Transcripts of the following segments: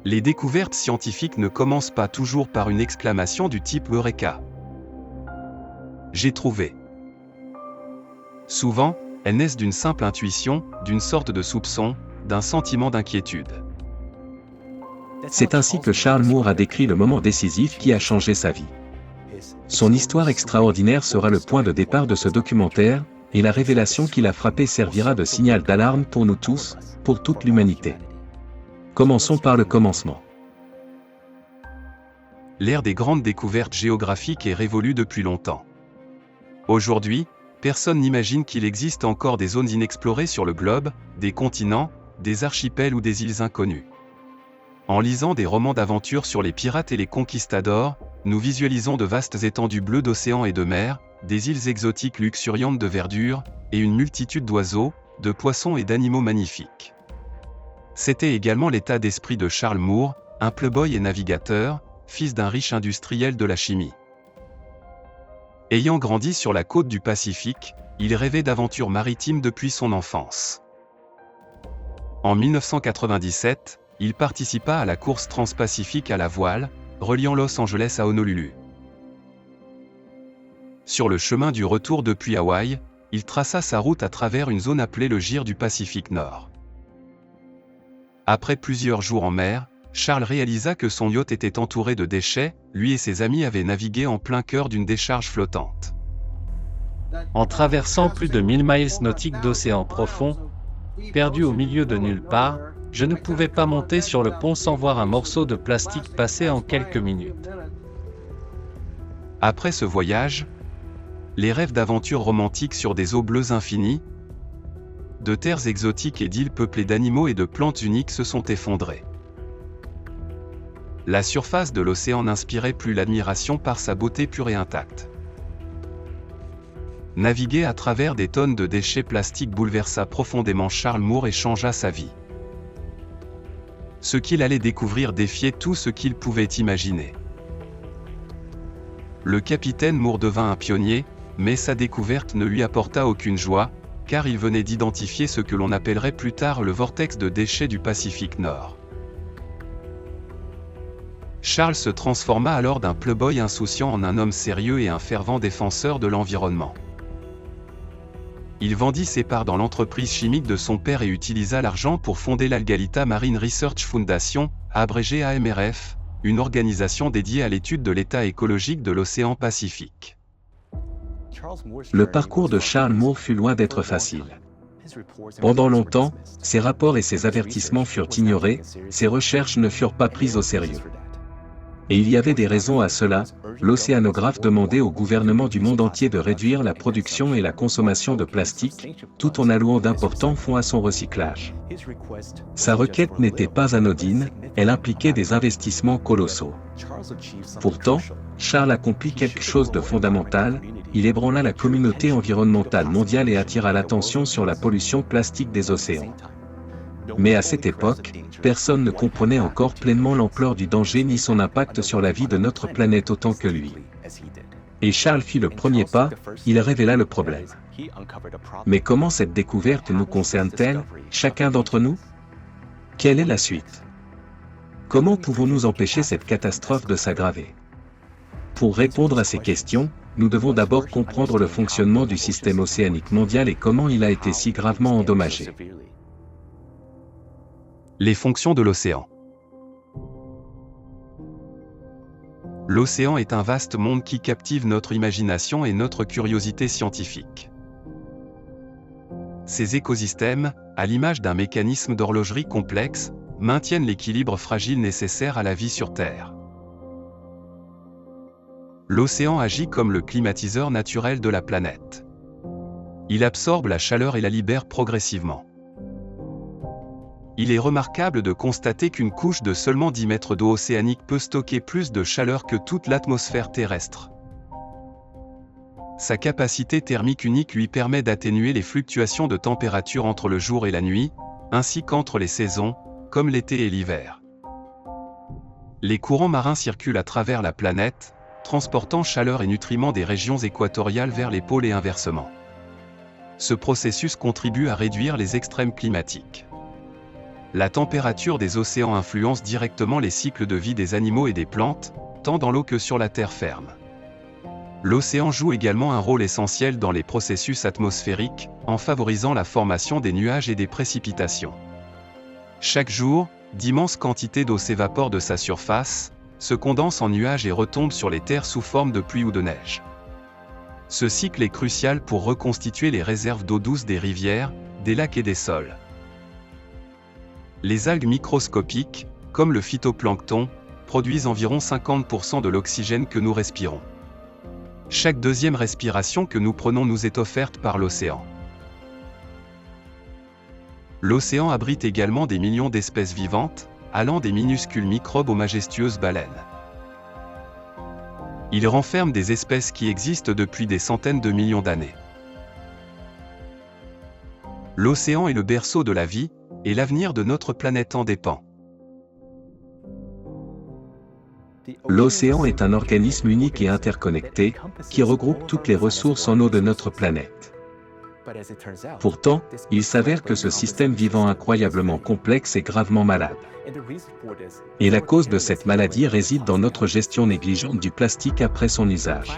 Les découvertes scientifiques ne commencent pas toujours par une exclamation du type « Eureka ». J'ai trouvé. Souvent, elles naissent d'une simple intuition, d'une sorte de soupçon, d'un sentiment d'inquiétude. C'est ainsi que Charles Moore a décrit le moment décisif qui a changé sa vie. Son histoire extraordinaire sera le point de départ de ce documentaire, et la révélation qui l'a frappé servira de signal d'alarme pour nous tous, pour toute l'humanité. Commençons par le commencement. L'ère des grandes découvertes géographiques est révolue depuis longtemps. Aujourd'hui, personne n'imagine qu'il existe encore des zones inexplorées sur le globe, des continents, des archipels ou des îles inconnues. En lisant des romans d'aventure sur les pirates et les conquistadors, nous visualisons de vastes étendues bleues d'océans et de mer, des îles exotiques luxuriantes de verdure, et une multitude d'oiseaux, de poissons et d'animaux magnifiques. C'était également l'état d'esprit de Charles Moore, un playboy et navigateur, fils d'un riche industriel de la chimie. Ayant grandi sur la côte du Pacifique, il rêvait d'aventures maritimes depuis son enfance. En 1997, il participa à la course transpacifique à la voile, reliant Los Angeles à Honolulu. Sur le chemin du retour depuis Hawaï, il traça sa route à travers une zone appelée le Gire du Pacifique Nord. Après plusieurs jours en mer, Charles réalisa que son yacht était entouré de déchets, lui et ses amis avaient navigué en plein cœur d'une décharge flottante. En traversant plus de 1000 miles nautiques d'océan profond, perdu au milieu de nulle part, je ne pouvais pas monter sur le pont sans voir un morceau de plastique passer en quelques minutes. Après ce voyage, les rêves d'aventures romantiques sur des eaux bleues infinies, de terres exotiques et d'îles peuplées d'animaux et de plantes uniques se sont effondrés. La surface de l'océan n'inspirait plus l'admiration par sa beauté pure et intacte. Naviguer à travers des tonnes de déchets plastiques bouleversa profondément Charles Moore et changea sa vie. Ce qu'il allait découvrir défiait tout ce qu'il pouvait imaginer. Le capitaine Moore devint un pionnier, mais sa découverte ne lui apporta aucune joie, car il venait d'identifier ce que l'on appellerait plus tard le vortex de déchets du Pacifique Nord. Charles se transforma alors d'un playboy insouciant en un homme sérieux et un fervent défenseur de l'environnement. Il vendit ses parts dans l'entreprise chimique de son père et utilisa l'argent pour fonder l'Algalita Marine Research Foundation, abrégée AMRF, une organisation dédiée à l'étude de l'état écologique de l'océan Pacifique. Le parcours de Charles Moore fut loin d'être facile. Pendant longtemps, ses rapports et ses avertissements furent ignorés, ses recherches ne furent pas prises au sérieux. Et il y avait des raisons à cela. L'océanographe demandait au gouvernement du monde entier de réduire la production et la consommation de plastique, tout en allouant d'importants fonds à son recyclage. Sa requête n'était pas anodine, elle impliquait des investissements colossaux. Pourtant, Charles accomplit quelque chose de fondamental, il ébranla la communauté environnementale mondiale et attira l'attention sur la pollution plastique des océans. Mais à cette époque, personne ne comprenait encore pleinement l'ampleur du danger ni son impact sur la vie de notre planète autant que lui. Et Charles fit le premier pas, il révéla le problème. Mais comment cette découverte nous concerne-t-elle, chacun d'entre nous? Quelle est la suite? Comment pouvons-nous empêcher cette catastrophe de s'aggraver? Pour répondre à ces questions, nous devons d'abord comprendre le fonctionnement du système océanique mondial et comment il a été si gravement endommagé. Les fonctions de l'océan. L'océan est un vaste monde qui captive notre imagination et notre curiosité scientifique. Ces écosystèmes, à l'image d'un mécanisme d'horlogerie complexe, maintiennent l'équilibre fragile nécessaire à la vie sur Terre. L'océan agit comme le climatiseur naturel de la planète. Il absorbe la chaleur et la libère progressivement. Il est remarquable de constater qu'une couche de seulement 10 mètres d'eau océanique peut stocker plus de chaleur que toute l'atmosphère terrestre. Sa capacité thermique unique lui permet d'atténuer les fluctuations de température entre le jour et la nuit, ainsi qu'entre les saisons, comme l'été et l'hiver. Les courants marins circulent à travers la planète, transportant chaleur et nutriments des régions équatoriales vers les pôles et inversement. Ce processus contribue à réduire les extrêmes climatiques. la température des océans influence directement les cycles de vie des animaux et des plantes, tant dans l'eau que sur la terre ferme. L'océan joue également un rôle essentiel dans les processus atmosphériques, en favorisant la formation des nuages et des précipitations. Chaque jour, d'immenses quantités d'eau s'évaporent de sa surface, se condensent en nuages et retombent sur les terres sous forme de pluie ou de neige. Ce cycle est crucial pour reconstituer les réserves d'eau douce des rivières, des lacs et des sols. Les algues microscopiques, comme le phytoplancton, produisent environ 50% de l'oxygène que nous respirons. Chaque deuxième respiration que nous prenons nous est offerte par l'océan. L'océan abrite également des millions d'espèces vivantes, allant des minuscules microbes aux majestueuses baleines. Il renferme des espèces qui existent depuis des centaines de millions d'années. L'océan est le berceau de la vie, et l'avenir de notre planète en dépend. L'océan est un organisme unique et interconnecté, qui regroupe toutes les ressources en eau de notre planète. Pourtant, il s'avère que ce système vivant incroyablement complexe est gravement malade. Et la cause de cette maladie réside dans notre gestion négligente du plastique après son usage.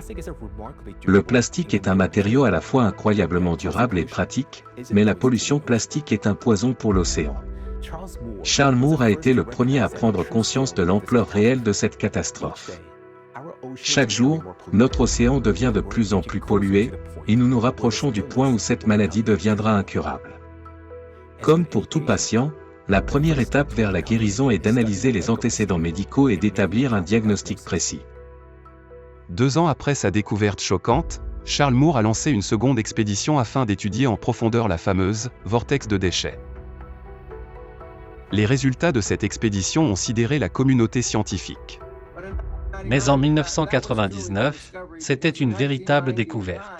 Le plastique est un matériau à la fois incroyablement durable et pratique, mais la pollution plastique est un poison pour l'océan. Charles Moore a été le premier à prendre conscience de l'ampleur réelle de cette catastrophe. Chaque jour, notre océan devient de plus en plus pollué, et nous nous rapprochons du point où cette maladie deviendra incurable. Comme pour tout patient, la première étape vers la guérison est d'analyser les antécédents médicaux et d'établir un diagnostic précis. 2 ans après sa découverte choquante, Charles Moore a lancé une seconde expédition afin d'étudier en profondeur la fameuse « vortex de déchets ». Les résultats de cette expédition ont sidéré la communauté scientifique. Mais en 1999, c'était une véritable découverte.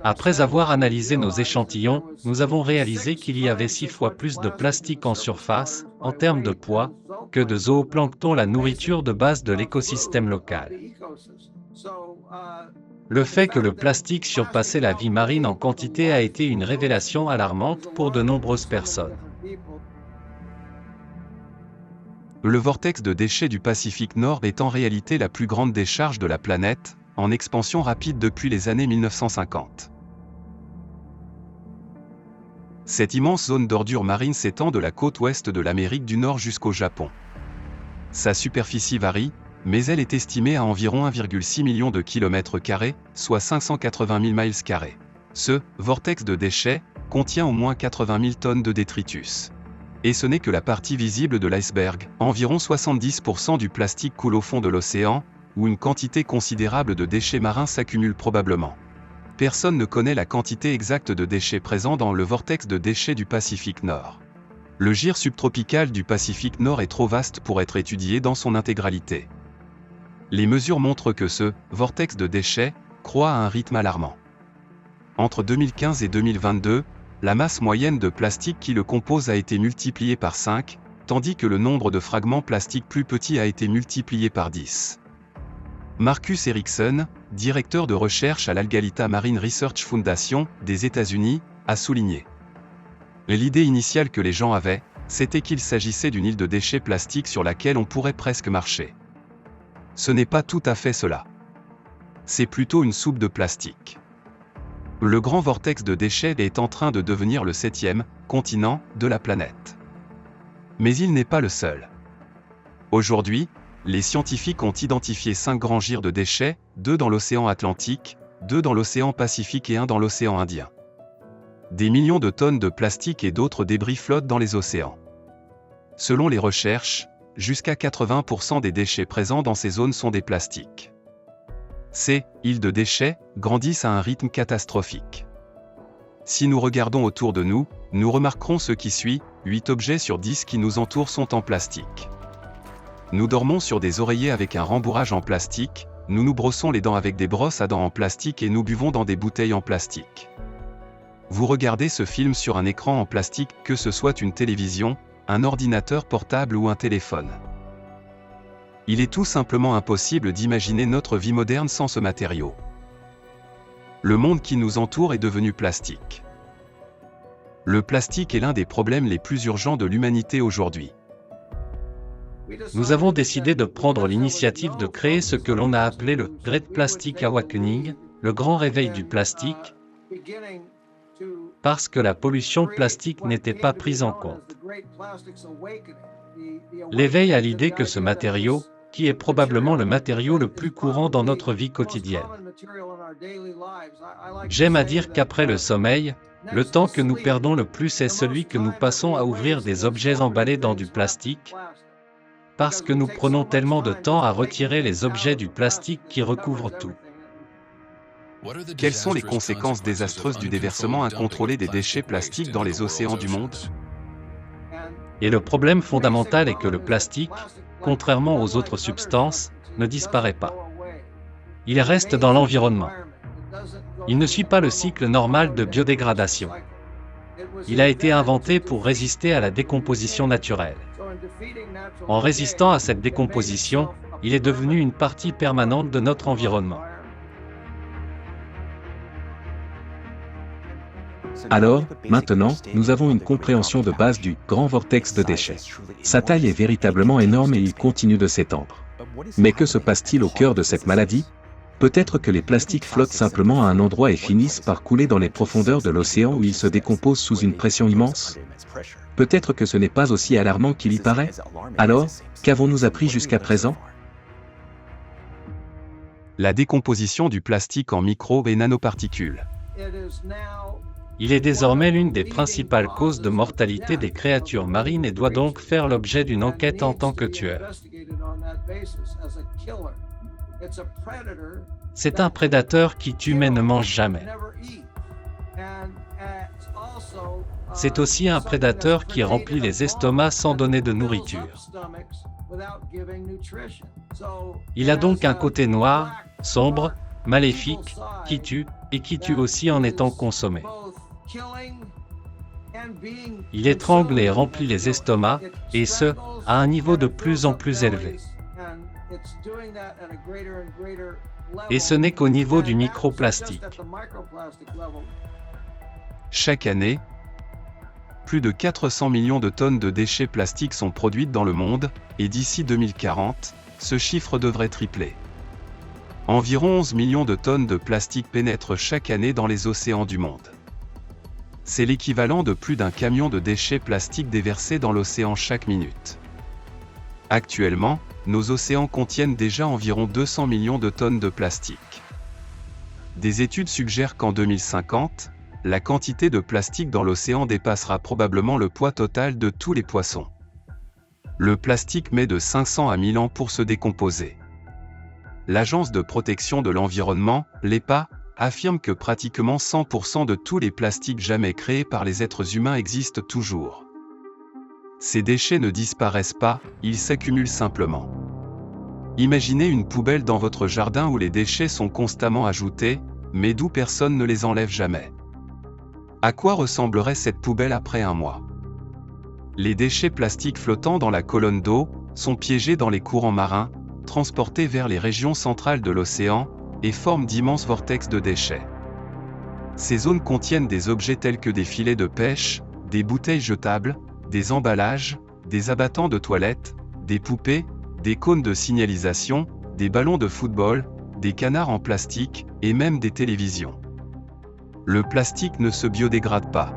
Après avoir analysé nos échantillons, nous avons réalisé qu'il y avait 6 fois plus de plastique en surface, en termes de poids, que de zooplancton, la nourriture de base de l'écosystème local. Le fait que le plastique surpassait la vie marine en quantité a été une révélation alarmante pour de nombreuses personnes. Le vortex de déchets du Pacifique Nord est en réalité la plus grande décharge de la planète, en expansion rapide depuis les années 1950. Cette immense zone d'ordures marines s'étend de la côte ouest de l'Amérique du Nord jusqu'au Japon. Sa superficie varie, mais elle est estimée à environ 1,6 million de kilomètres carrés, soit 580 000 miles carrés. Ce vortex de déchets contient au moins 80 000 tonnes de détritus. Et ce n'est que la partie visible de l'iceberg. Environ 70% du plastique coule au fond de l'océan, où une quantité considérable de déchets marins s'accumule probablement. Personne ne connaît la quantité exacte de déchets présents dans le vortex de déchets du Pacifique Nord. Le gir subtropical du Pacifique Nord est trop vaste pour être étudié dans son intégralité. Les mesures montrent que ce vortex de déchets croît à un rythme alarmant. Entre 2015 et 2022, la masse moyenne de plastique qui le compose a été multipliée par 5, tandis que le nombre de fragments plastiques plus petits a été multiplié par 10. Marcus Erickson, directeur de recherche à l'Algalita Marine Research Foundation des États-Unis, a souligné. L'idée initiale que les gens avaient, c'était qu'il s'agissait d'une île de déchets plastiques sur laquelle on pourrait presque marcher. Ce n'est pas tout à fait cela. C'est plutôt une soupe de plastique. Le grand vortex de déchets est en train de devenir le 7e continent de la planète. Mais il n'est pas le seul. Aujourd'hui, les scientifiques ont identifié 5 grands girs de déchets, 2 dans l'océan Atlantique, 2 dans l'océan Pacifique et 1 dans l'océan Indien. Des millions de tonnes de plastique et d'autres débris flottent dans les océans. Selon les recherches, jusqu'à 80% des déchets présents dans ces zones sont des plastiques. Ces îles de déchets grandissent à un rythme catastrophique. Si nous regardons autour de nous, nous remarquerons ce qui suit, 8 objets sur 10 qui nous entourent sont en plastique. Nous dormons sur des oreillers avec un rembourrage en plastique, nous nous brossons les dents avec des brosses à dents en plastique et nous buvons dans des bouteilles en plastique. Vous regardez ce film sur un écran en plastique, que ce soit une télévision, un ordinateur portable ou un téléphone. Il est tout simplement impossible d'imaginer notre vie moderne sans ce matériau. Le monde qui nous entoure est devenu plastique. Le plastique est l'un des problèmes les plus urgents de l'humanité aujourd'hui. Nous avons décidé de prendre l'initiative de créer ce que l'on a appelé le Great Plastic Awakening, le grand réveil du plastique, parce que la pollution plastique n'était pas prise en compte. L'éveil à l'idée que ce matériau, qui est probablement le matériau le plus courant dans notre vie quotidienne. J'aime à dire qu'après le sommeil, le temps que nous perdons le plus est celui que nous passons à ouvrir des objets emballés dans du plastique, parce que nous prenons tellement de temps à retirer les objets du plastique qui recouvrent tout. Quelles sont les conséquences désastreuses du déversement incontrôlé des déchets plastiques dans les océans du monde? Et le problème fondamental est que le plastique, contrairement aux autres substances, ne disparaît pas. Il reste dans l'environnement. Il ne suit pas le cycle normal de biodégradation. Il a été inventé pour résister à la décomposition naturelle. En résistant à cette décomposition, il est devenu une partie permanente de notre environnement. Alors, maintenant, nous avons une compréhension de base du grand vortex de déchets. Sa taille est véritablement énorme et il continue de s'étendre. Mais que se passe-t-il au cœur de cette maladie? Peut-être que les plastiques flottent simplement à un endroit et finissent par couler dans les profondeurs de l'océan où ils se décomposent sous une pression immense? Peut-être que ce n'est pas aussi alarmant qu'il y paraît? Alors, qu'avons-nous appris jusqu'à présent? La décomposition du plastique en micro- et nanoparticules. Il est désormais l'une des principales causes de mortalité des créatures marines et doit donc faire l'objet d'une enquête en tant que tueur. C'est un prédateur qui tue mais ne mange jamais. C'est aussi un prédateur qui remplit les estomacs sans donner de nourriture. Il a donc un côté noir, sombre, maléfique, qui tue, et qui tue aussi en étant consommé. Il étrangle et remplit les estomacs, et ce, à un niveau de plus en plus élevé. Et ce n'est qu'au niveau du microplastique. Chaque année, plus de 400 millions de tonnes de déchets plastiques sont produites dans le monde, et d'ici 2040, ce chiffre devrait tripler. Environ 11 millions de tonnes de plastique pénètrent chaque année dans les océans du monde. C'est l'équivalent de plus d'un camion de déchets plastiques déversés dans l'océan chaque minute. Actuellement, nos océans contiennent déjà environ 200 millions de tonnes de plastique. Des études suggèrent qu'en 2050, la quantité de plastique dans l'océan dépassera probablement le poids total de tous les poissons. Le plastique met de 500 à 1000 ans pour se décomposer. L'Agence de protection de l'environnement, l'EPA, affirme que pratiquement 100% de tous les plastiques jamais créés par les êtres humains existent toujours. Ces déchets ne disparaissent pas, ils s'accumulent simplement. Imaginez une poubelle dans votre jardin où les déchets sont constamment ajoutés, mais d'où personne ne les enlève jamais. À quoi ressemblerait cette poubelle après un mois? Les déchets plastiques flottant dans la colonne d'eau sont piégés dans les courants marins, transportés vers les régions centrales de l'océan, et forment d'immenses vortex de déchets. Ces zones contiennent des objets tels que des filets de pêche, des bouteilles jetables, des emballages, des abattants de toilettes, des poupées, des cônes de signalisation, des ballons de football, des canards en plastique, et même des télévisions. Le plastique ne se biodégrade pas.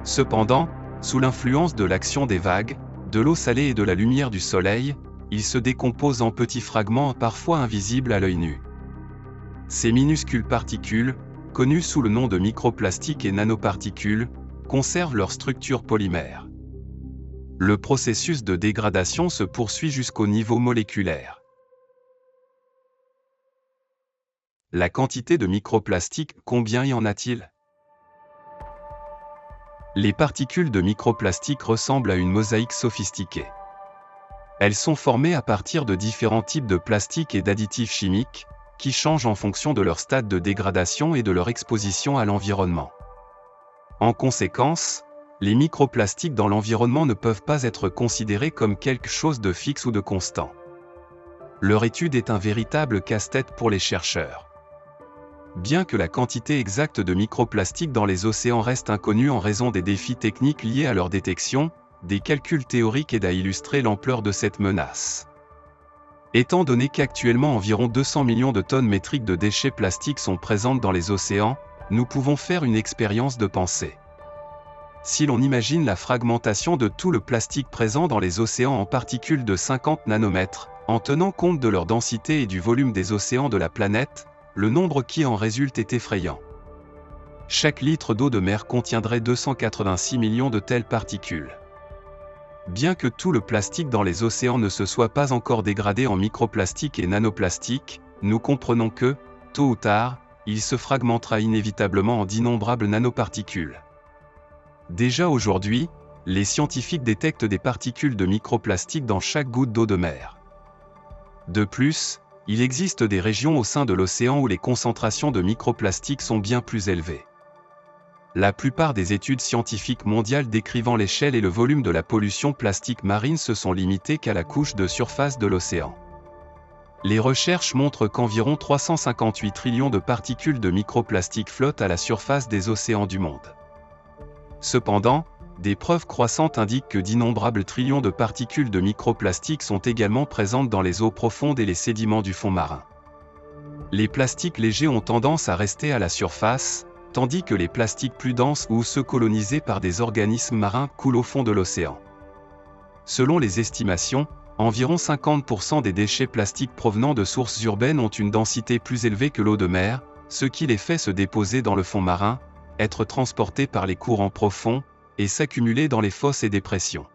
Cependant, sous l'influence de l'action des vagues, de l'eau salée et de la lumière du soleil, il se décompose en petits fragments parfois invisibles à l'œil nu. Ces minuscules particules, connues sous le nom de microplastiques et nanoparticules, conservent leur structure polymère. Le processus de dégradation se poursuit jusqu'au niveau moléculaire. La quantité de microplastiques, combien y en a-t-il? Les particules de microplastique ressemblent à une mosaïque sophistiquée. Elles sont formées à partir de différents types de plastique et d'additifs chimiques, qui changent en fonction de leur stade de dégradation et de leur exposition à l'environnement. En conséquence, les microplastiques dans l'environnement ne peuvent pas être considérés comme quelque chose de fixe ou de constant. Leur étude est un véritable casse-tête pour les chercheurs. Bien que la quantité exacte de microplastiques dans les océans reste inconnue en raison des défis techniques liés à leur détection, des calculs théoriques aident à illustrer l'ampleur de cette menace. Étant donné qu'actuellement environ 200 millions de tonnes métriques de déchets plastiques sont présentes dans les océans, nous pouvons faire une expérience de pensée. Si l'on imagine la fragmentation de tout le plastique présent dans les océans en particules de 50 nanomètres, en tenant compte de leur densité et du volume des océans de la planète, le nombre qui en résulte est effrayant. Chaque litre d'eau de mer contiendrait 286 millions de telles particules. Bien que tout le plastique dans les océans ne se soit pas encore dégradé en microplastique et nanoplastiques, nous comprenons que, tôt ou tard, il se fragmentera inévitablement en d'innombrables nanoparticules. Déjà aujourd'hui, les scientifiques détectent des particules de microplastique dans chaque goutte d'eau de mer. De plus, il existe des régions au sein de l'océan où les concentrations de microplastique sont bien plus élevées. La plupart des études scientifiques mondiales décrivant l'échelle et le volume de la pollution plastique marine se sont limitées qu'à la couche de surface de l'océan. Les recherches montrent qu'environ 358 trillions de particules de microplastique flottent à la surface des océans du monde. Cependant, des preuves croissantes indiquent que d'innombrables trillions de particules de microplastique sont également présentes dans les eaux profondes et les sédiments du fond marin. Les plastiques légers ont tendance à rester à la surface, tandis que les plastiques plus denses ou ceux colonisés par des organismes marins coulent au fond de l'océan. Selon les estimations, environ 50% des déchets plastiques provenant de sources urbaines ont une densité plus élevée que l'eau de mer, ce qui les fait se déposer dans le fond marin, être transportés par les courants profonds, et s'accumuler dans les fosses et dépressions.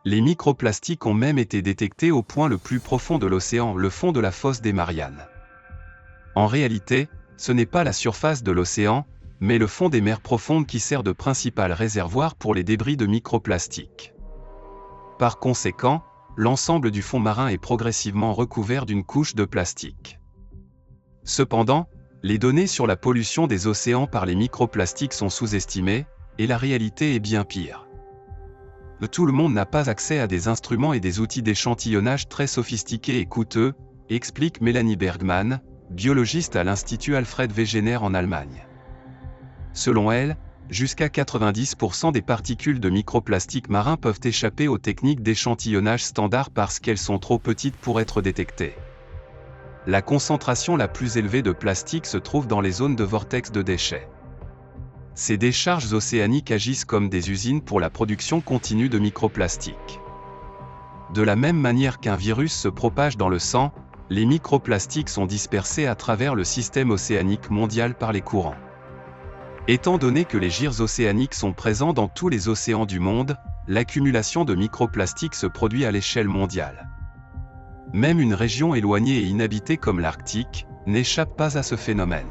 Les microplastiques ont même été détectés au point le plus profond de l'océan, le fond de la fosse des Mariannes. En réalité, ce n'est pas la surface de l'océan, mais le fond des mers profondes qui sert de principal réservoir pour les débris de microplastiques. Par conséquent, l'ensemble du fond marin est progressivement recouvert d'une couche de plastique. Cependant, les données sur la pollution des océans par les microplastiques sont sous-estimées, et la réalité est bien pire. Tout le monde n'a pas accès à des instruments et des outils d'échantillonnage très sophistiqués et coûteux, explique Melanie Bergman, biologiste à l'Institut Alfred Wegener en Allemagne. Selon elle, jusqu'à 90% des particules de microplastiques marins peuvent échapper aux techniques d'échantillonnage standard parce qu'elles sont trop petites pour être détectées. La concentration la plus élevée de plastique se trouve dans les zones de vortex de déchets. Ces décharges océaniques agissent comme des usines pour la production continue de microplastiques. De la même manière qu'un virus se propage dans le sang, les microplastiques sont dispersés à travers le système océanique mondial par les courants. Étant donné que les gyres océaniques sont présents dans tous les océans du monde, l'accumulation de microplastiques se produit à l'échelle mondiale. Même une région éloignée et inhabitée comme l'Arctique n'échappe pas à ce phénomène.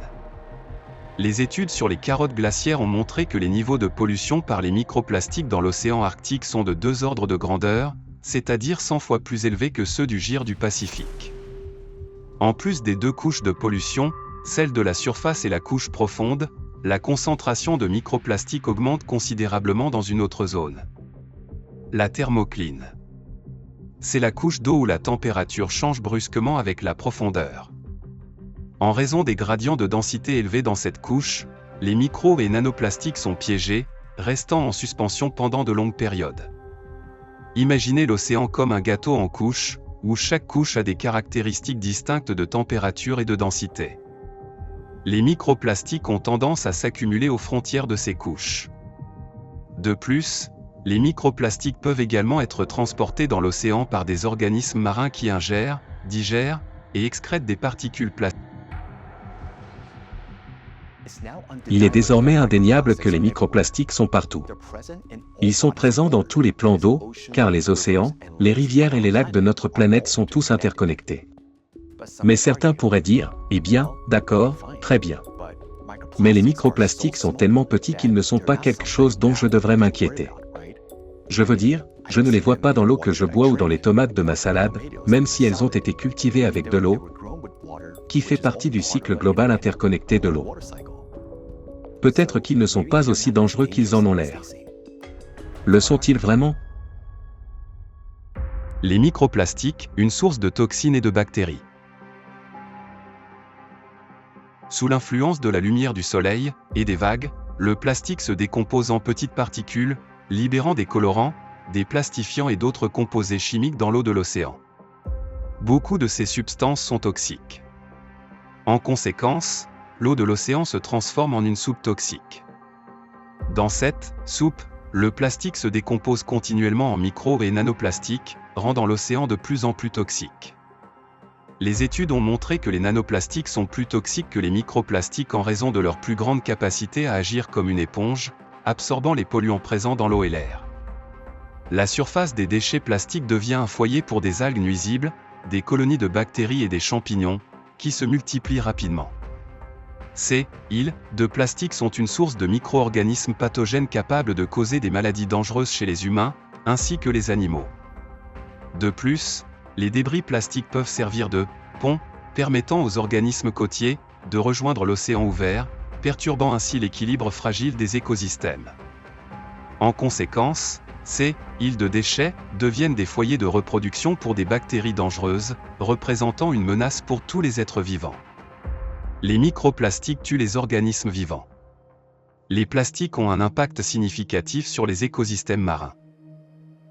Les études sur les carottes glaciaires ont montré que les niveaux de pollution par les microplastiques dans l'océan Arctique sont de 2 ordres de grandeur, c'est-à-dire 100 fois plus élevés que ceux du gyre du Pacifique. En plus des 2 couches de pollution, celle de la surface et la couche profonde, la concentration de microplastiques augmente considérablement dans une autre zone. La thermocline. C'est la couche d'eau où la température change brusquement avec la profondeur. En raison des gradients de densité élevés dans cette couche, les micro- et nanoplastiques sont piégés, restant en suspension pendant de longues périodes. Imaginez l'océan comme un gâteau en couches, où chaque couche a des caractéristiques distinctes de température et de densité. Les microplastiques ont tendance à s'accumuler aux frontières de ces couches. De plus, les microplastiques peuvent également être transportés dans l'océan par des organismes marins qui ingèrent, digèrent et excrètent des particules plastiques. Il est désormais indéniable que les microplastiques sont partout. Ils sont présents dans tous les plans d'eau, car les océans, les rivières et les lacs de notre planète sont tous interconnectés. Mais certains pourraient dire, eh bien, d'accord, très bien. Mais les microplastiques sont tellement petits qu'ils ne sont pas quelque chose dont je devrais m'inquiéter. Je veux dire, je ne les vois pas dans l'eau que je bois ou dans les tomates de ma salade, même si elles ont été cultivées avec de l'eau, qui fait partie du cycle global interconnecté de l'eau. Peut-être qu'ils ne sont pas aussi dangereux qu'ils en ont l'air. Le sont-ils vraiment ? Les microplastiques, une source de toxines et de bactéries. sous l'influence de la lumière du soleil et des vagues, le plastique se décompose en petites particules, libérant des colorants, des plastifiants et d'autres composés chimiques dans l'eau de l'océan. Beaucoup de ces substances sont toxiques. En conséquence, l'eau de l'océan se transforme en une soupe toxique. Dans cette soupe, le plastique se décompose continuellement en micro- et nanoplastiques, rendant l'océan de plus en plus toxique. Les études ont montré que les nanoplastiques sont plus toxiques que les microplastiques en raison de leur plus grande capacité à agir comme une éponge, absorbant les polluants présents dans l'eau et l'air. La surface des déchets plastiques devient un foyer pour des algues nuisibles, des colonies de bactéries et des champignons, qui se multiplient rapidement. Ces îles de plastique sont une source de micro-organismes pathogènes capables de causer des maladies dangereuses chez les humains, ainsi que les animaux. De plus, les débris plastiques peuvent servir de pont, permettant aux organismes côtiers de rejoindre l'océan ouvert, perturbant ainsi l'équilibre fragile des écosystèmes. En conséquence, ces îles de déchets deviennent des foyers de reproduction pour des bactéries dangereuses, représentant une menace pour tous les êtres vivants. Les microplastiques tuent les organismes vivants. Les plastiques ont un impact significatif sur les écosystèmes marins.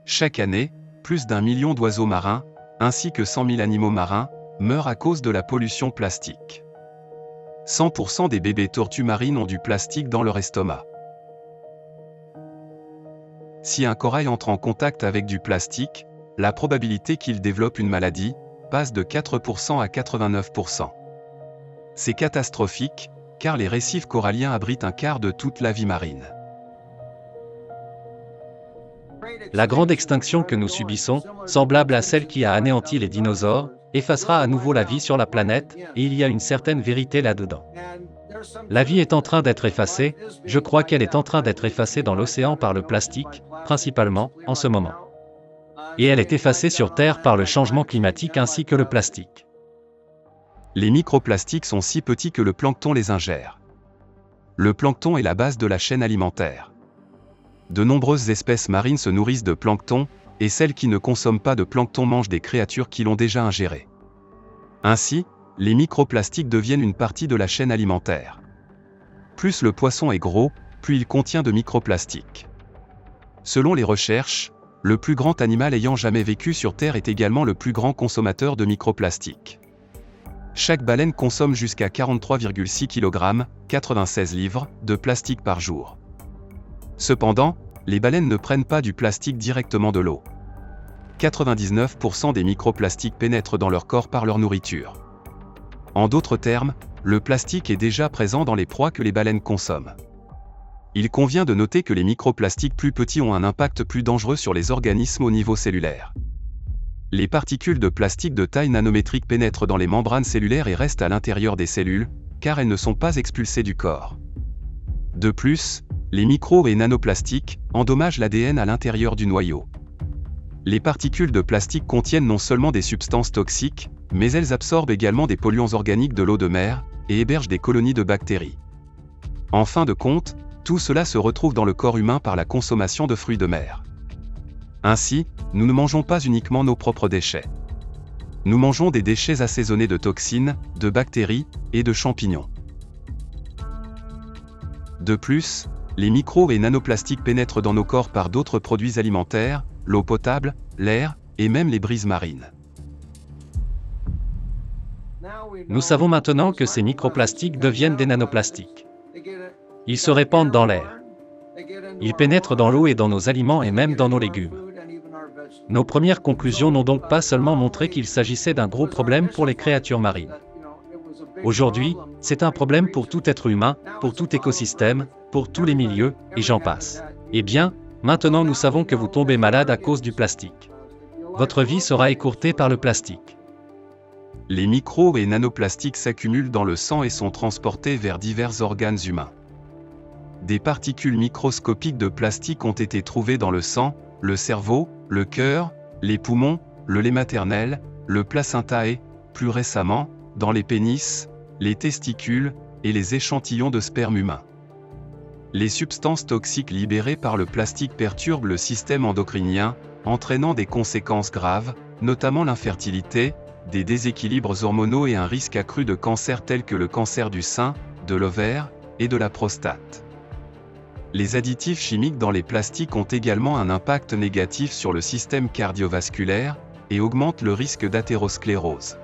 Chaque année, plus d'1 million d'oiseaux marins, ainsi que 100 000 animaux marins, meurent à cause de la pollution plastique. 100% des bébés tortues marines ont du plastique dans leur estomac. Si un corail entre en contact avec du plastique, la probabilité qu'il développe une maladie passe de 4% à 89%. C'est catastrophique, car les récifs coralliens abritent un quart de toute la vie marine. La grande extinction que nous subissons, semblable à celle qui a anéanti les dinosaures, effacera à nouveau la vie sur la planète, et il y a une certaine vérité là-dedans. La vie est en train d'être effacée, je crois qu'elle est en train d'être effacée dans l'océan par le plastique, principalement, en ce moment. Et elle est effacée sur Terre par le changement climatique ainsi que le plastique. Les microplastiques sont si petits que le plancton les ingère. Le plancton est la base de la chaîne alimentaire. De nombreuses espèces marines se nourrissent de plancton, et celles qui ne consomment pas de plancton mangent des créatures qui l'ont déjà ingéré. Ainsi, les microplastiques deviennent une partie de la chaîne alimentaire. Plus le poisson est gros, plus il contient de microplastiques. Selon les recherches, le plus grand animal ayant jamais vécu sur Terre est également le plus grand consommateur de microplastiques. Chaque baleine consomme jusqu'à 43,6 kg, 96 livres, de plastique par jour. Cependant, les baleines ne prennent pas du plastique directement de l'eau. 99% des microplastiques pénètrent dans leur corps par leur nourriture. En d'autres termes, le plastique est déjà présent dans les proies que les baleines consomment. Il convient de noter que les microplastiques plus petits ont un impact plus dangereux sur les organismes au niveau cellulaire. Les particules de plastique de taille nanométrique pénètrent dans les membranes cellulaires et restent à l'intérieur des cellules, car elles ne sont pas expulsées du corps. De plus, les micro- et nanoplastiques endommagent l'ADN à l'intérieur du noyau. Les particules de plastique contiennent non seulement des substances toxiques, mais elles absorbent également des polluants organiques de l'eau de mer, et hébergent des colonies de bactéries. En fin de compte, tout cela se retrouve dans le corps humain par la consommation de fruits de mer. Ainsi, nous ne mangeons pas uniquement nos propres déchets. Nous mangeons des déchets assaisonnés de toxines, de bactéries et de champignons. De plus, les micro- et nanoplastiques pénètrent dans nos corps par d'autres produits alimentaires, l'eau potable, l'air, et même les brises marines. Nous savons maintenant que ces microplastiques deviennent des nanoplastiques. Ils se répandent dans l'air. Ils pénètrent dans l'eau et dans nos aliments et même dans nos légumes. Nos premières conclusions n'ont donc pas seulement montré qu'il s'agissait d'un gros problème pour les créatures marines. Aujourd'hui, c'est un problème pour tout être humain, pour tout écosystème, pour tous les milieux, et j'en passe. Eh bien, maintenant nous savons que vous tombez malade à cause du plastique. Votre vie sera écourtée par le plastique. Les micro- et nanoplastiques s'accumulent dans le sang et sont transportés vers divers organes humains. Des particules microscopiques de plastique ont été trouvées dans le sang, le cerveau, le cœur, les poumons, le lait maternel, le placenta et, plus récemment, dans les pénis, les testicules et les échantillons de sperme humain. Les substances toxiques libérées par le plastique perturbent le système endocrinien, entraînant des conséquences graves, notamment l'infertilité, des déséquilibres hormonaux et un risque accru de cancers tels que le cancer du sein, de l'ovaire et de la prostate. Les additifs chimiques dans les plastiques ont également un impact négatif sur le système cardiovasculaire et augmentent le risque d'athérosclérose.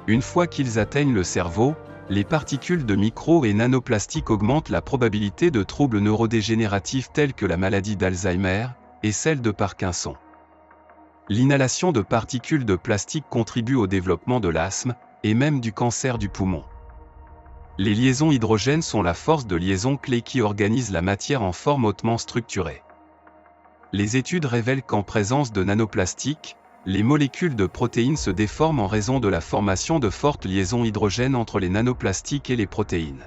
Une fois qu'ils atteignent le cerveau, les particules de micro- et nanoplastiques augmentent la probabilité de troubles neurodégénératifs tels que la maladie d'Alzheimer et celle de Parkinson. L'inhalation de particules de plastique contribue au développement de l'asthme et même du cancer du poumon. Les liaisons hydrogènes sont la force de liaison clé qui organise la matière en forme hautement structurée. Les études révèlent qu'en présence de nanoplastiques, les molécules de protéines se déforment en raison de la formation de fortes liaisons hydrogènes entre les nanoplastiques et les protéines.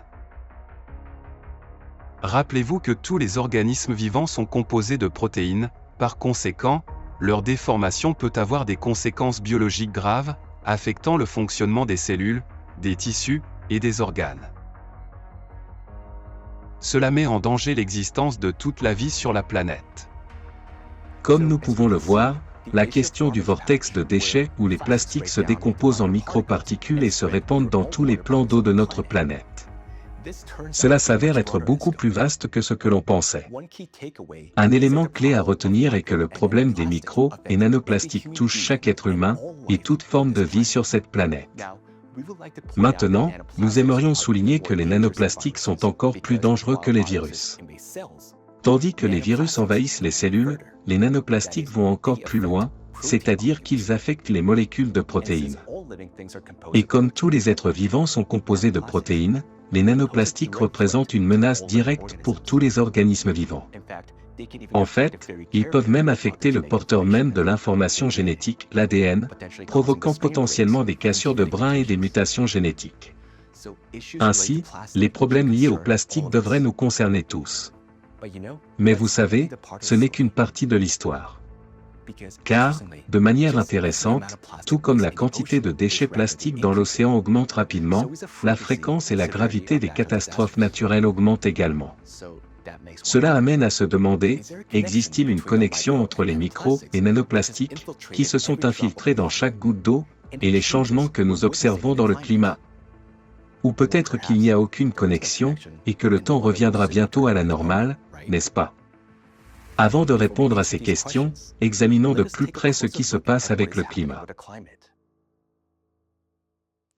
Rappelez-vous que tous les organismes vivants sont composés de protéines, par conséquent, leur déformation peut avoir des conséquences biologiques graves, affectant le fonctionnement des cellules, des tissus et des organes. Cela met en danger l'existence de toute la vie sur la planète. Comme nous pouvons le voir, la question du vortex de déchets où les plastiques se décomposent en microparticules et se répandent dans tous les plans d'eau de notre planète. Cela s'avère être beaucoup plus vaste que ce que l'on pensait. Un élément clé à retenir est que le problème des micro- et nanoplastiques touche chaque être humain et toute forme de vie sur cette planète. Maintenant, nous aimerions souligner que les nanoplastiques sont encore plus dangereux que les virus. Tandis que les virus envahissent les cellules, les nanoplastiques vont encore plus loin, c'est-à-dire qu'ils affectent les molécules de protéines. Et comme tous les êtres vivants sont composés de protéines, les nanoplastiques représentent une menace directe pour tous les organismes vivants. En fait, ils peuvent même affecter le porteur même de l'information génétique, l'ADN, provoquant potentiellement des cassures de brins et des mutations génétiques. Ainsi, les problèmes liés au plastique devraient nous concerner tous. Mais vous savez, ce n'est qu'une partie de l'histoire. Car, de manière intéressante, tout comme la quantité de déchets plastiques dans l'océan augmente rapidement, la fréquence et la gravité des catastrophes naturelles augmentent également. Cela amène à se demander, existe-t-il une connexion entre les micro- et nanoplastiques, qui se sont infiltrés dans chaque goutte d'eau, et les changements que nous observons dans le climat? Ou peut-être qu'il n'y a aucune connexion, et que le temps reviendra bientôt à la normale, n'est-ce pas? Avant de répondre à ces questions, examinons de plus près ce qui se passe avec le climat.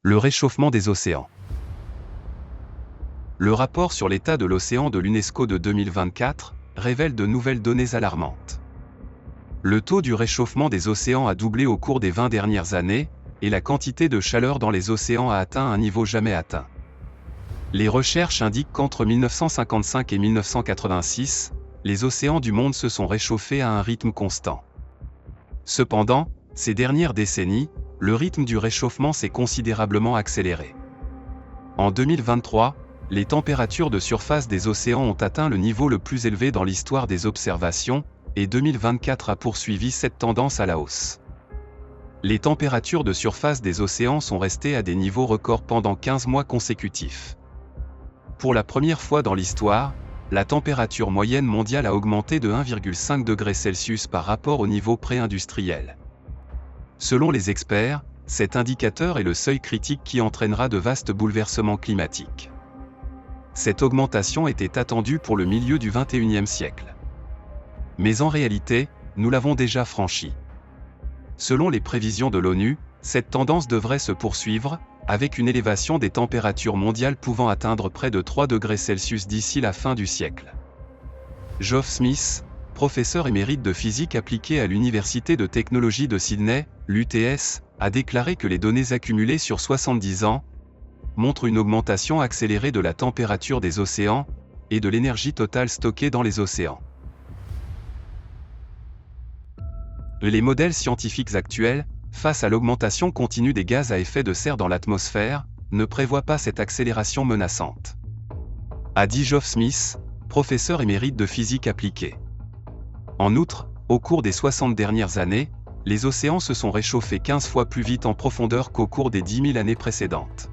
Le réchauffement des océans. Le rapport sur l'état de l'océan de l'UNESCO de 2024 révèle de nouvelles données alarmantes. Le taux du réchauffement des océans a doublé au cours des 20 dernières années, et la quantité de chaleur dans les océans a atteint un niveau jamais atteint. Les recherches indiquent qu'entre 1955 et 1986, les océans du monde se sont réchauffés à un rythme constant. Cependant, ces dernières décennies, le rythme du réchauffement s'est considérablement accéléré. En 2023, les températures de surface des océans ont atteint le niveau le plus élevé dans l'histoire des observations, et 2024 a poursuivi cette tendance à la hausse. Les températures de surface des océans sont restées à des niveaux records pendant 15 mois consécutifs. Pour la première fois dans l'histoire, la température moyenne mondiale a augmenté de 1,5 degré Celsius par rapport au niveau pré-industriel. Selon les experts, cet indicateur est le seuil critique qui entraînera de vastes bouleversements climatiques. Cette augmentation était attendue pour le milieu du XXIe siècle. Mais en réalité, nous l'avons déjà franchi. Selon les prévisions de l'ONU, cette tendance devrait se poursuivre, avec une élévation des températures mondiales pouvant atteindre près de 3 degrés Celsius d'ici la fin du siècle. Geoff Smith, professeur émérite de physique appliquée à l'Université de technologie de Sydney, l'UTS, a déclaré que les données accumulées sur 70 ans montrent une augmentation accélérée de la température des océans et de l'énergie totale stockée dans les océans. Les modèles scientifiques actuels, face à l'augmentation continue des gaz à effet de serre dans l'atmosphère, ne prévoient pas cette accélération menaçante. A dit Geoff Smith, professeur émérite de physique appliquée. En outre, au cours des 60 dernières années, les océans se sont réchauffés 15 fois plus vite en profondeur qu'au cours des 10 000 années précédentes.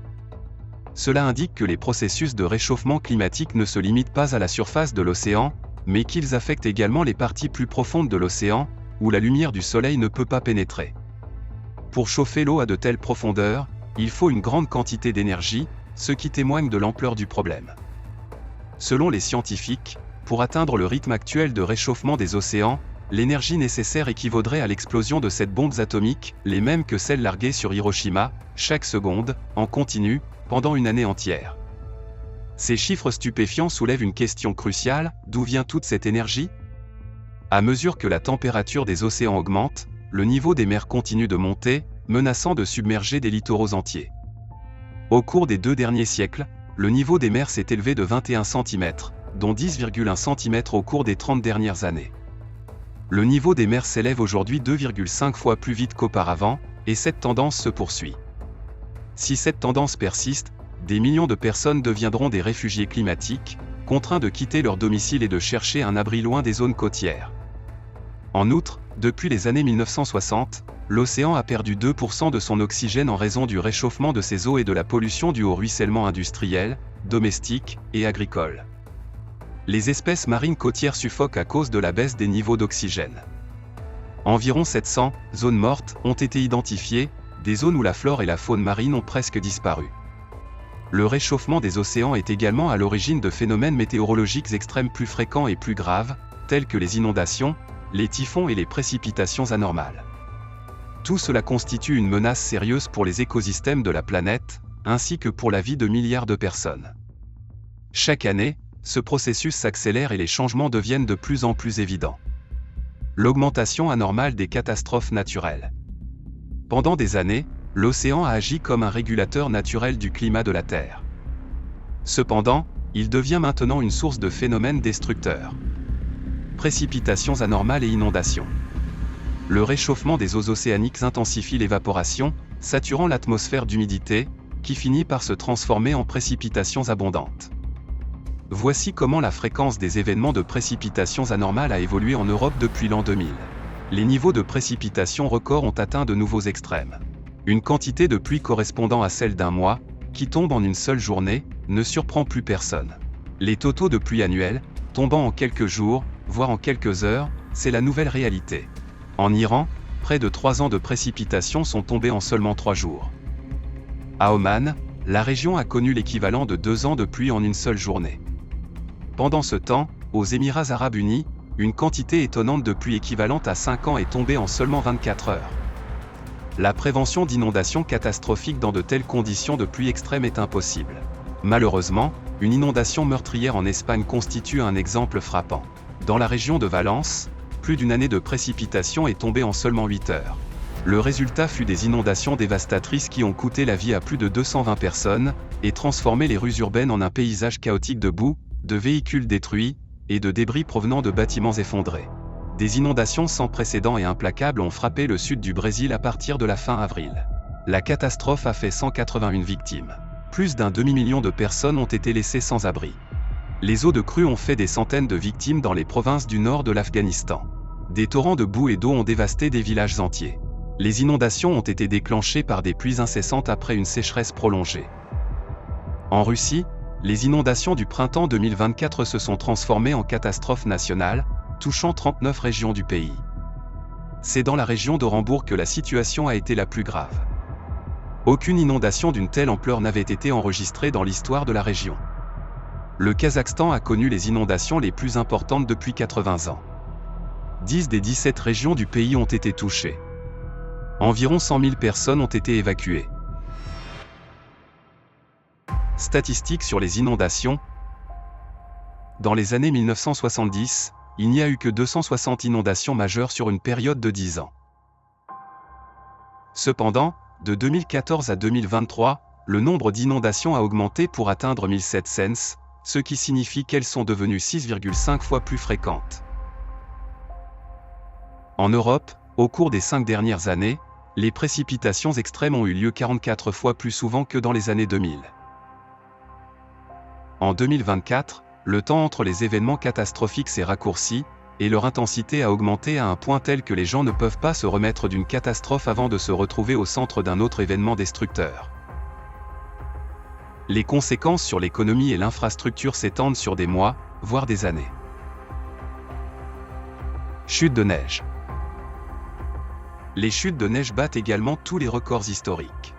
Cela indique que les processus de réchauffement climatique ne se limitent pas à la surface de l'océan, mais qu'ils affectent également les parties plus profondes de l'océan, où la lumière du soleil ne peut pas pénétrer. Pour chauffer l'eau à de telles profondeurs, il faut une grande quantité d'énergie, ce qui témoigne de l'ampleur du problème. Selon les scientifiques, pour atteindre le rythme actuel de réchauffement des océans, l'énergie nécessaire équivaudrait à l'explosion de 7 bombes atomiques, les mêmes que celles larguées sur Hiroshima, chaque seconde, en continu, pendant une année entière. Ces chiffres stupéfiants soulèvent une question cruciale, d'où vient toute cette énergie ? À mesure que la température des océans augmente, le niveau des mers continue de monter, menaçant de submerger des littoraux entiers. Au cours des 2 derniers siècles, le niveau des mers s'est élevé de 21 cm, dont 10,1 cm au cours des 30 dernières années. Le niveau des mers s'élève aujourd'hui 2,5 fois plus vite qu'auparavant, et cette tendance se poursuit. Si cette tendance persiste, des millions de personnes deviendront des réfugiés climatiques, contraints de quitter leur domicile et de chercher un abri loin des zones côtières. En outre, depuis les années 1960, l'océan a perdu 2% de son oxygène en raison du réchauffement de ses eaux et de la pollution due au ruissellement industriel, domestique et agricole. Les espèces marines côtières suffoquent à cause de la baisse des niveaux d'oxygène. Environ 700 zones mortes ont été identifiées, des zones où la flore et la faune marine ont presque disparu. Le réchauffement des océans est également à l'origine de phénomènes météorologiques extrêmes plus fréquents et plus graves, tels que les inondations, les typhons et les précipitations anormales. Tout cela constitue une menace sérieuse pour les écosystèmes de la planète, ainsi que pour la vie de milliards de personnes. Chaque année, ce processus s'accélère et les changements deviennent de plus en plus évidents. L'augmentation anormale des catastrophes naturelles. Pendant des années, l'océan a agi comme un régulateur naturel du climat de la Terre. Cependant, il devient maintenant une source de phénomènes destructeurs. Précipitations anormales et inondations. Le réchauffement des eaux océaniques intensifie l'évaporation, saturant l'atmosphère d'humidité, qui finit par se transformer en précipitations abondantes. Voici comment la fréquence des événements de précipitations anormales a évolué en Europe depuis l'an 2000. Les niveaux de précipitations records ont atteint de nouveaux extrêmes. Une quantité de pluie correspondant à celle d'un mois, qui tombe en une seule journée, ne surprend plus personne. Les totaux de pluie annuels, tombant en quelques jours, voire en quelques heures, c'est la nouvelle réalité. En Iran, près de 3 ans de précipitations sont tombées en seulement 3 jours. À Oman, la région a connu l'équivalent de 2 ans de pluie en une seule journée. Pendant ce temps, aux Émirats arabes unis, une quantité étonnante de pluie équivalente à 5 ans est tombée en seulement 24 heures. La prévention d'inondations catastrophiques dans de telles conditions de pluie extrême est impossible. Malheureusement, une inondation meurtrière en Espagne constitue un exemple frappant. Dans la région de Valence, plus d'une année de précipitation est tombée en seulement 8 heures. Le résultat fut des inondations dévastatrices qui ont coûté la vie à plus de 220 personnes, et transformé les rues urbaines en un paysage chaotique de boue, de véhicules détruits, et de débris provenant de bâtiments effondrés. Des inondations sans précédent et implacables ont frappé le sud du Brésil à partir de la fin avril. La catastrophe a fait 181 victimes. Plus d'un demi-million de personnes ont été laissées sans abri. Les eaux de crue ont fait des centaines de victimes dans les provinces du nord de l'Afghanistan. Des torrents de boue et d'eau ont dévasté des villages entiers. Les inondations ont été déclenchées par des pluies incessantes après une sécheresse prolongée. En Russie, les inondations du printemps 2024 se sont transformées en catastrophes nationales, touchant 39 régions du pays. C'est dans la région d'Orenbourg que la situation a été la plus grave. Aucune inondation d'une telle ampleur n'avait été enregistrée dans l'histoire de la région. Le Kazakhstan a connu les inondations les plus importantes depuis 80 ans. 10 des 17 régions du pays ont été touchées. Environ 100 000 personnes ont été évacuées. Statistiques sur les inondations. Dans les années 1970, il n'y a eu que 260 inondations majeures sur une période de 10 ans. Cependant, de 2014 à 2023, le nombre d'inondations a augmenté pour atteindre 1700, ce qui signifie qu'elles sont devenues 6,5 fois plus fréquentes. En Europe, au cours des 5 dernières années, les précipitations extrêmes ont eu lieu 44 fois plus souvent que dans les années 2000. En 2024, le temps entre les événements catastrophiques s'est raccourci, et leur intensité a augmenté à un point tel que les gens ne peuvent pas se remettre d'une catastrophe avant de se retrouver au centre d'un autre événement destructeur. Les conséquences sur l'économie et l'infrastructure s'étendent sur des mois, voire des années. Chute de neige. Les chutes de neige battent également tous les records historiques.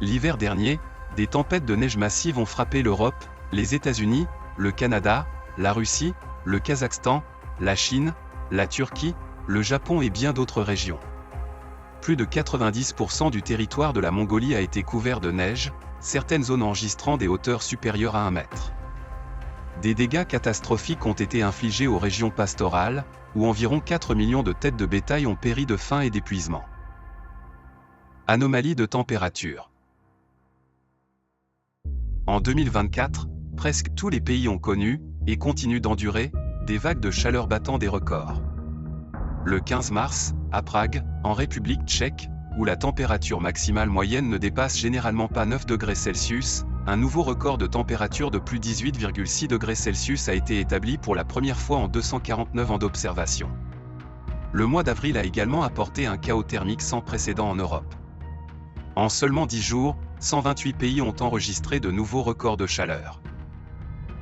L'hiver dernier, des tempêtes de neige massives ont frappé l'Europe, les États-Unis, le Canada, la Russie, le Kazakhstan, la Chine, la Turquie, le Japon et bien d'autres régions. Plus de 90% du territoire de la Mongolie a été couvert de neige, certaines zones enregistrant des hauteurs supérieures à 1 mètre. Des dégâts catastrophiques ont été infligés aux régions pastorales, où environ 4 millions de têtes de bétail ont péri de faim et d'épuisement. Anomalie de température. En 2024, presque tous les pays ont connu, et continuent d'endurer, des vagues de chaleur battant des records. Le 15 mars, à Prague, en République tchèque, où la température maximale moyenne ne dépasse généralement pas 9 degrés Celsius, un nouveau record de température de plus 18,6 degrés Celsius a été établi pour la première fois en 249 ans d'observation. Le mois d'avril a également apporté un chaos thermique sans précédent en Europe. En seulement 10 jours, 128 pays ont enregistré de nouveaux records de chaleur.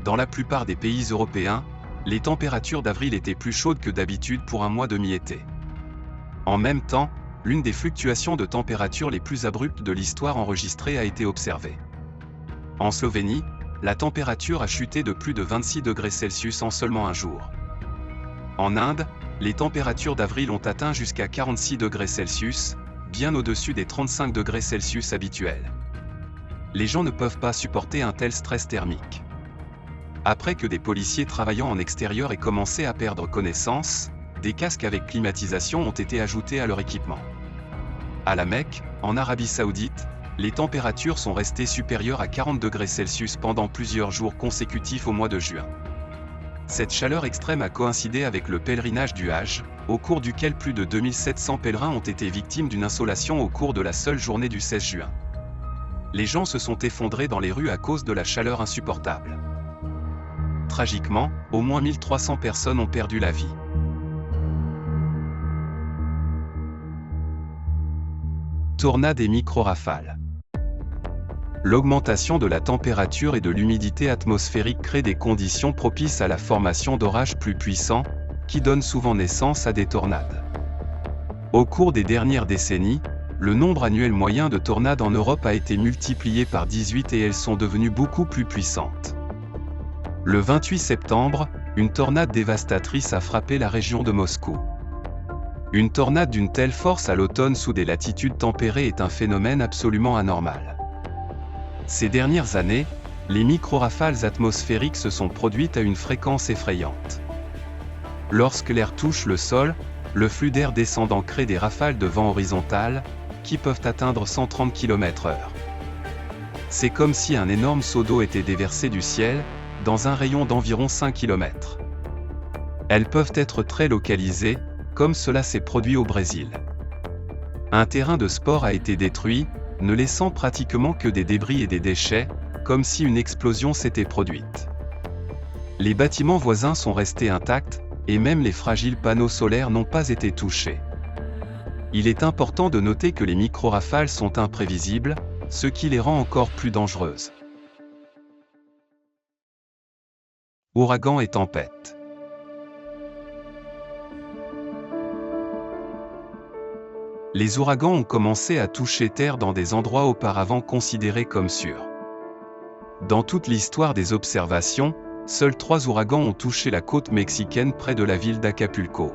Dans la plupart des pays européens, les températures d'avril étaient plus chaudes que d'habitude pour un mois de mi-été. En même temps, l'une des fluctuations de température les plus abruptes de l'histoire enregistrée a été observée. En Slovénie, la température a chuté de plus de 26 degrés Celsius en seulement un jour. En Inde, les températures d'avril ont atteint jusqu'à 46 degrés Celsius, bien au-dessus des 35 degrés Celsius habituels. Les gens ne peuvent pas supporter un tel stress thermique. Après que des policiers travaillant en extérieur aient commencé à perdre connaissance, des casques avec climatisation ont été ajoutés à leur équipement. À la Mecque, en Arabie Saoudite, les températures sont restées supérieures à 40 degrés Celsius pendant plusieurs jours consécutifs au mois de juin. Cette chaleur extrême a coïncidé avec le pèlerinage du Hajj, au cours duquel plus de 2700 pèlerins ont été victimes d'une insolation au cours de la seule journée du 16 juin. Les gens se sont effondrés dans les rues à cause de la chaleur insupportable. Tragiquement, au moins 1300 personnes ont perdu la vie. Tornades et micro-rafales. L'augmentation de la température et de l'humidité atmosphérique crée des conditions propices à la formation d'orages plus puissants, qui donnent souvent naissance à des tornades. Au cours des dernières décennies, le nombre annuel moyen de tornades en Europe a été multiplié par 18 et elles sont devenues beaucoup plus puissantes. Le 28 septembre, une tornade dévastatrice a frappé la région de Moscou. Une tornade d'une telle force à l'automne sous des latitudes tempérées est un phénomène absolument anormal. Ces dernières années, les micro-rafales atmosphériques se sont produites à une fréquence effrayante. Lorsque l'air touche le sol, le flux d'air descendant crée des rafales de vent horizontales, qui peuvent atteindre 130 km/h. C'est comme si un énorme seau d'eau était déversé du ciel, dans un rayon d'environ 5 km. Elles peuvent être très localisées, comme cela s'est produit au Brésil. Un terrain de sport a été détruit, ne laissant pratiquement que des débris et des déchets, comme si une explosion s'était produite. Les bâtiments voisins sont restés intacts, et même les fragiles panneaux solaires n'ont pas été touchés. Il est important de noter que les micro-rafales sont imprévisibles, ce qui les rend encore plus dangereuses. Ouragans et tempêtes. Les ouragans ont commencé à toucher terre dans des endroits auparavant considérés comme sûrs. Dans toute l'histoire des observations, seuls 3 ouragans ont touché la côte mexicaine près de la ville d'Acapulco.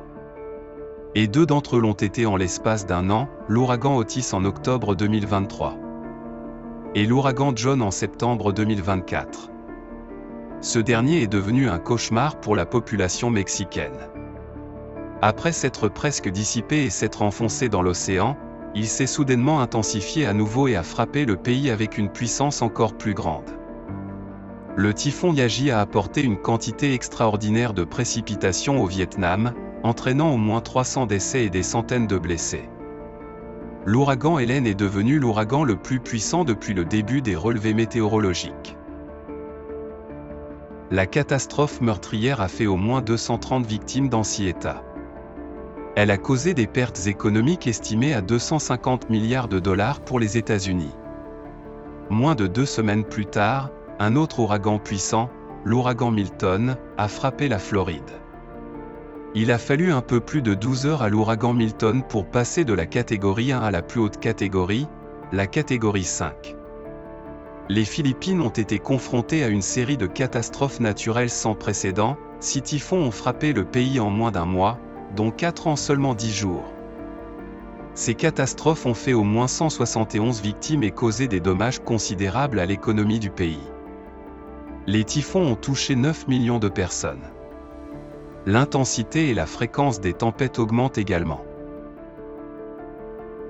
Et 2 d'entre eux l'ont été en l'espace d'un an, l'ouragan Otis en octobre 2023. Et l'ouragan John en septembre 2024. Ce dernier est devenu un cauchemar pour la population mexicaine. Après s'être presque dissipé et s'être enfoncé dans l'océan, il s'est soudainement intensifié à nouveau et a frappé le pays avec une puissance encore plus grande. Le typhon Yagi a apporté une quantité extraordinaire de précipitations au Vietnam, entraînant au moins 300 décès et des centaines de blessés. L'ouragan Helen est devenu l'ouragan le plus puissant depuis le début des relevés météorologiques. La catastrophe meurtrière a fait au moins 230 victimes dans 6 États. Elle a causé des pertes économiques estimées à 250 milliards de dollars pour les États-Unis. Moins de 2 semaines plus tard, un autre ouragan puissant, l'ouragan Milton, a frappé la Floride. Il a fallu un peu plus de 12 heures à l'ouragan Milton pour passer de la catégorie 1 à la plus haute catégorie, la catégorie 5. Les Philippines ont été confrontées à une série de catastrophes naturelles sans précédent. 6 typhons ont frappé le pays en moins d'un mois, dont 4 en seulement 10 jours. Ces catastrophes ont fait au moins 171 victimes et causé des dommages considérables à l'économie du pays. Les typhons ont touché 9 millions de personnes. L'intensité et la fréquence des tempêtes augmentent également.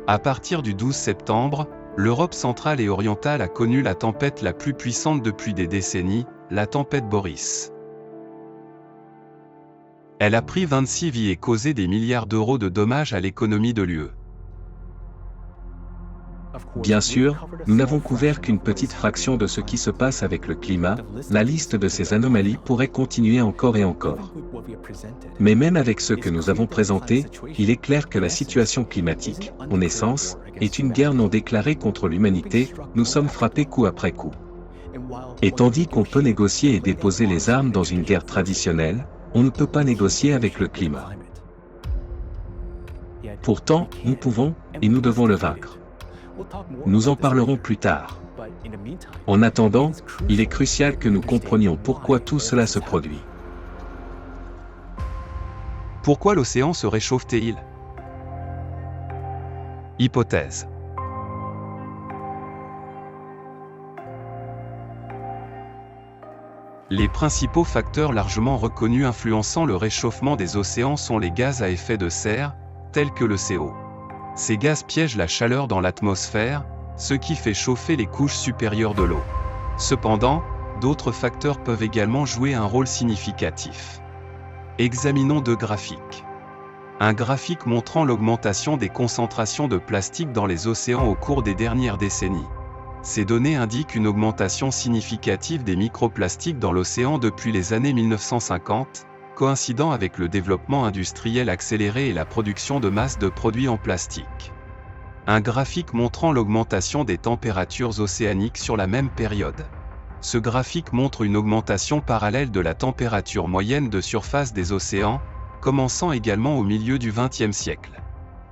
À partir du 12 septembre, l'Europe centrale et orientale a connu la tempête la plus puissante depuis des décennies, la tempête Boris. Elle a pris 26 vies et causé des milliards d'euros de dommages à l'économie de l'UE. Bien sûr, nous n'avons couvert qu'une petite fraction de ce qui se passe avec le climat, la liste de ces anomalies pourrait continuer encore et encore. Mais même avec ce que nous avons présenté, il est clair que la situation climatique, en essence, est une guerre non déclarée contre l'humanité. Nous sommes frappés coup après coup. Et tandis qu'on peut négocier et déposer les armes dans une guerre traditionnelle, on ne peut pas négocier avec le climat. Pourtant, nous pouvons, et nous devons le vaincre. Nous en parlerons plus tard. En attendant, il est crucial que nous comprenions pourquoi tout cela se produit. Pourquoi l'océan se réchauffe-t-il? Hypothèse. Les principaux facteurs largement reconnus influençant le réchauffement des océans sont les gaz à effet de serre, tels que le CO. Ces gaz piègent la chaleur dans l'atmosphère, ce qui fait chauffer les couches supérieures de l'eau. Cependant, d'autres facteurs peuvent également jouer un rôle significatif. Examinons deux graphiques. Un graphique montrant l'augmentation des concentrations de plastique dans les océans au cours des dernières décennies. Ces données indiquent une augmentation significative des microplastiques dans l'océan depuis les années 1950, coïncidant avec le développement industriel accéléré et la production de masse de produits en plastique. Un graphique montrant l'augmentation des températures océaniques sur la même période. Ce graphique montre une augmentation parallèle de la température moyenne de surface des océans, commençant également au milieu du XXe siècle.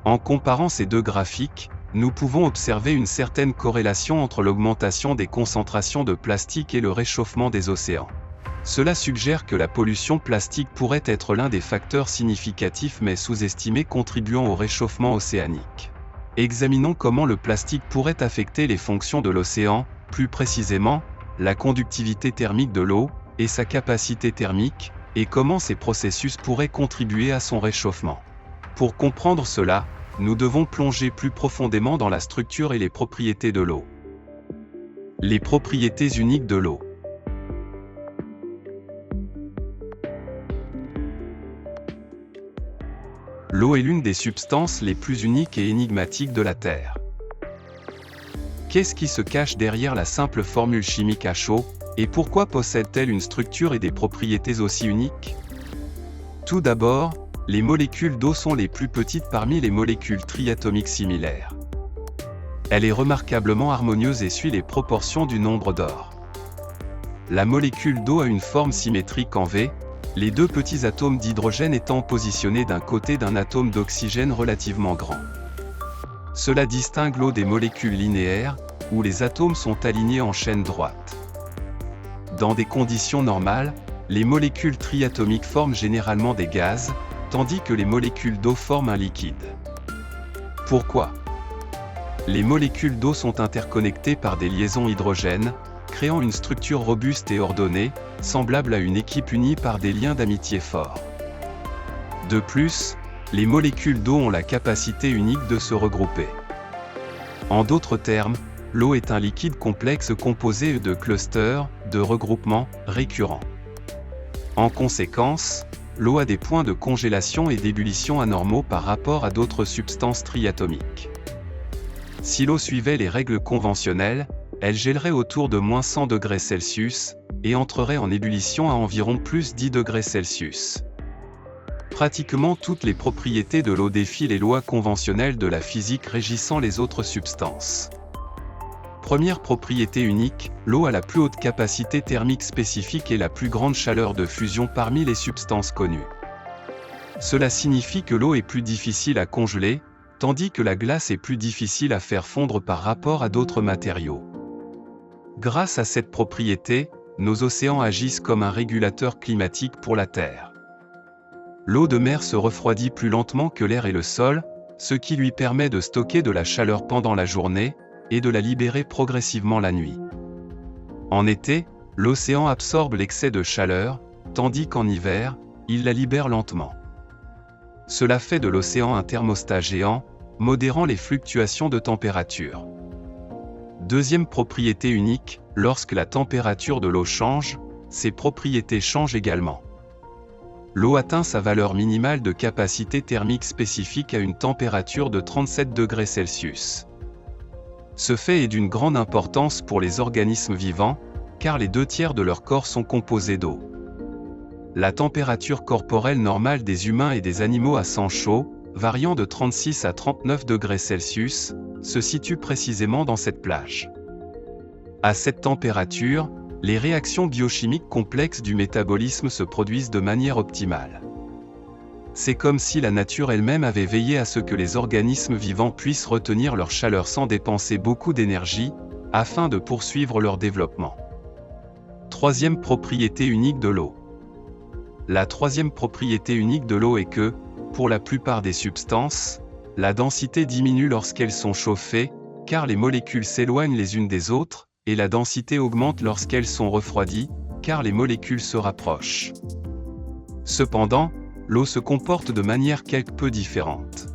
En comparant ces deux graphiques, nous pouvons observer une certaine corrélation entre l'augmentation des concentrations de plastique et le réchauffement des océans. Cela suggère que la pollution plastique pourrait être l'un des facteurs significatifs mais sous-estimés contribuant au réchauffement océanique. Examinons comment le plastique pourrait affecter les fonctions de l'océan, plus précisément, la conductivité thermique de l'eau, et sa capacité thermique, et comment ces processus pourraient contribuer à son réchauffement. Pour comprendre cela, nous devons plonger plus profondément dans la structure et les propriétés de l'eau. Les propriétés uniques de l'eau. L'eau est l'une des substances les plus uniques et énigmatiques de la Terre. Qu'est-ce qui se cache derrière la simple formule chimique HO, et pourquoi possède-t-elle une structure et des propriétés aussi uniques? Tout d'abord, les molécules d'eau sont les plus petites parmi les molécules triatomiques similaires. Elle est remarquablement harmonieuse et suit les proportions du nombre d'or. La molécule d'eau a une forme symétrique en V, les deux petits atomes d'hydrogène étant positionnés d'un côté d'un atome d'oxygène relativement grand. Cela distingue l'eau des molécules linéaires, où les atomes sont alignés en chaîne droite. Dans des conditions normales, les molécules triatomiques forment généralement des gaz, tandis que les molécules d'eau forment un liquide. Pourquoi? Les molécules d'eau sont interconnectées par des liaisons hydrogènes, créant une structure robuste et ordonnée, semblable à une équipe unie par des liens d'amitié forts. De plus, les molécules d'eau ont la capacité unique de se regrouper. En d'autres termes, l'eau est un liquide complexe composé de clusters, de regroupements, récurrents. En conséquence, l'eau a des points de congélation et d'ébullition anormaux par rapport à d'autres substances triatomiques. Si l'eau suivait les règles conventionnelles, elle gèlerait autour de moins 100 degrés Celsius, et entrerait en ébullition à environ plus 10 degrés Celsius. Pratiquement toutes les propriétés de l'eau défient les lois conventionnelles de la physique régissant les autres substances. Première propriété unique, l'eau a la plus haute capacité thermique spécifique et la plus grande chaleur de fusion parmi les substances connues. Cela signifie que l'eau est plus difficile à congeler, tandis que la glace est plus difficile à faire fondre par rapport à d'autres matériaux. Grâce à cette propriété, nos océans agissent comme un régulateur climatique pour la Terre. L'eau de mer se refroidit plus lentement que l'air et le sol, ce qui lui permet de stocker de la chaleur pendant la journée, et de la libérer progressivement la nuit. En été, l'océan absorbe l'excès de chaleur, tandis qu'en hiver, il la libère lentement. Cela fait de l'océan un thermostat géant, modérant les fluctuations de température. Deuxième propriété unique, lorsque la température de l'eau change, ses propriétés changent également. L'eau atteint sa valeur minimale de capacité thermique spécifique à une température de 37 degrés Celsius. Ce fait est d'une grande importance pour les organismes vivants, car les 2/3 de leur corps sont composés d'eau. La température corporelle normale des humains et des animaux à sang chaud, variant de 36 à 39 degrés Celsius, se situe précisément dans cette plage. À cette température, les réactions biochimiques complexes du métabolisme se produisent de manière optimale. C'est comme si la nature elle-même avait veillé à ce que les organismes vivants puissent retenir leur chaleur sans dépenser beaucoup d'énergie, afin de poursuivre leur développement. Troisième propriété unique de l'eau. La troisième propriété unique de l'eau est que, pour la plupart des substances, la densité diminue lorsqu'elles sont chauffées, car les molécules s'éloignent les unes des autres, et la densité augmente lorsqu'elles sont refroidies, car les molécules se rapprochent. Cependant, l'eau se comporte de manière quelque peu différente.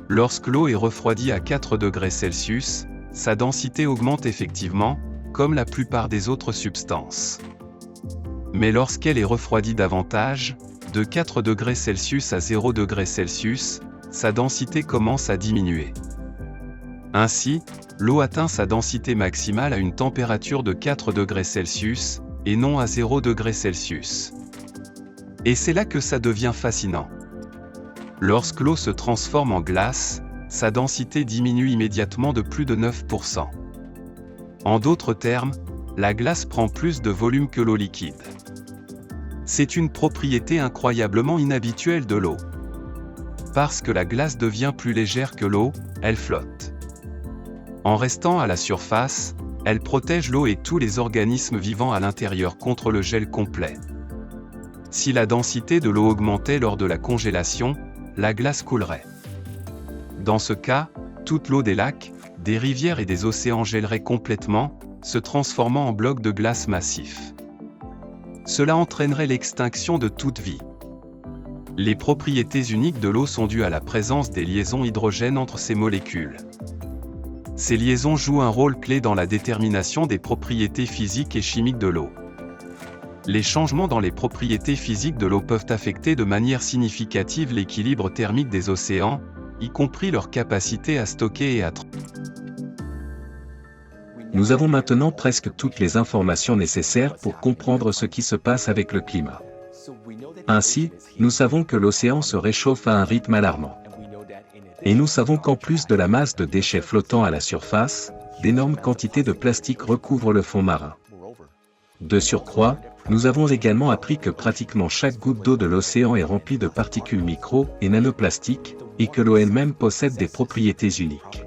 Lorsque l'eau est refroidie à 4 degrés Celsius, sa densité augmente effectivement, comme la plupart des autres substances. Mais lorsqu'elle est refroidie davantage, de 4 degrés Celsius à 0 degrés Celsius, sa densité commence à diminuer. Ainsi, l'eau atteint sa densité maximale à une température de 4 degrés Celsius, et non à 0 degrés Celsius. Et c'est là que ça devient fascinant. Lorsque l'eau se transforme en glace, sa densité diminue immédiatement de plus de 9%. En d'autres termes, la glace prend plus de volume que l'eau liquide. C'est une propriété incroyablement inhabituelle de l'eau. Parce que la glace devient plus légère que l'eau, elle flotte. En restant à la surface, elle protège l'eau et tous les organismes vivants à l'intérieur contre le gel complet. Si la densité de l'eau augmentait lors de la congélation, la glace coulerait. Dans ce cas, toute l'eau des lacs, des rivières et des océans gèlerait complètement, se transformant en blocs de glace massifs. Cela entraînerait l'extinction de toute vie. Les propriétés uniques de l'eau sont dues à la présence des liaisons hydrogènes entre ces molécules. Ces liaisons jouent un rôle clé dans la détermination des propriétés physiques et chimiques de l'eau. Les changements dans les propriétés physiques de l'eau peuvent affecter de manière significative l'équilibre thermique des océans, y compris leur capacité à stocker et à Nous avons maintenant presque toutes les informations nécessaires pour comprendre ce qui se passe avec le climat. Ainsi, nous savons que l'océan se réchauffe à un rythme alarmant. Et nous savons qu'en plus de la masse de déchets flottant à la surface, d'énormes quantités de plastique recouvrent le fond marin. De surcroît, nous avons également appris que pratiquement chaque goutte d'eau de l'océan est remplie de particules micro- et nanoplastiques, et que l'eau elle-même possède des propriétés uniques.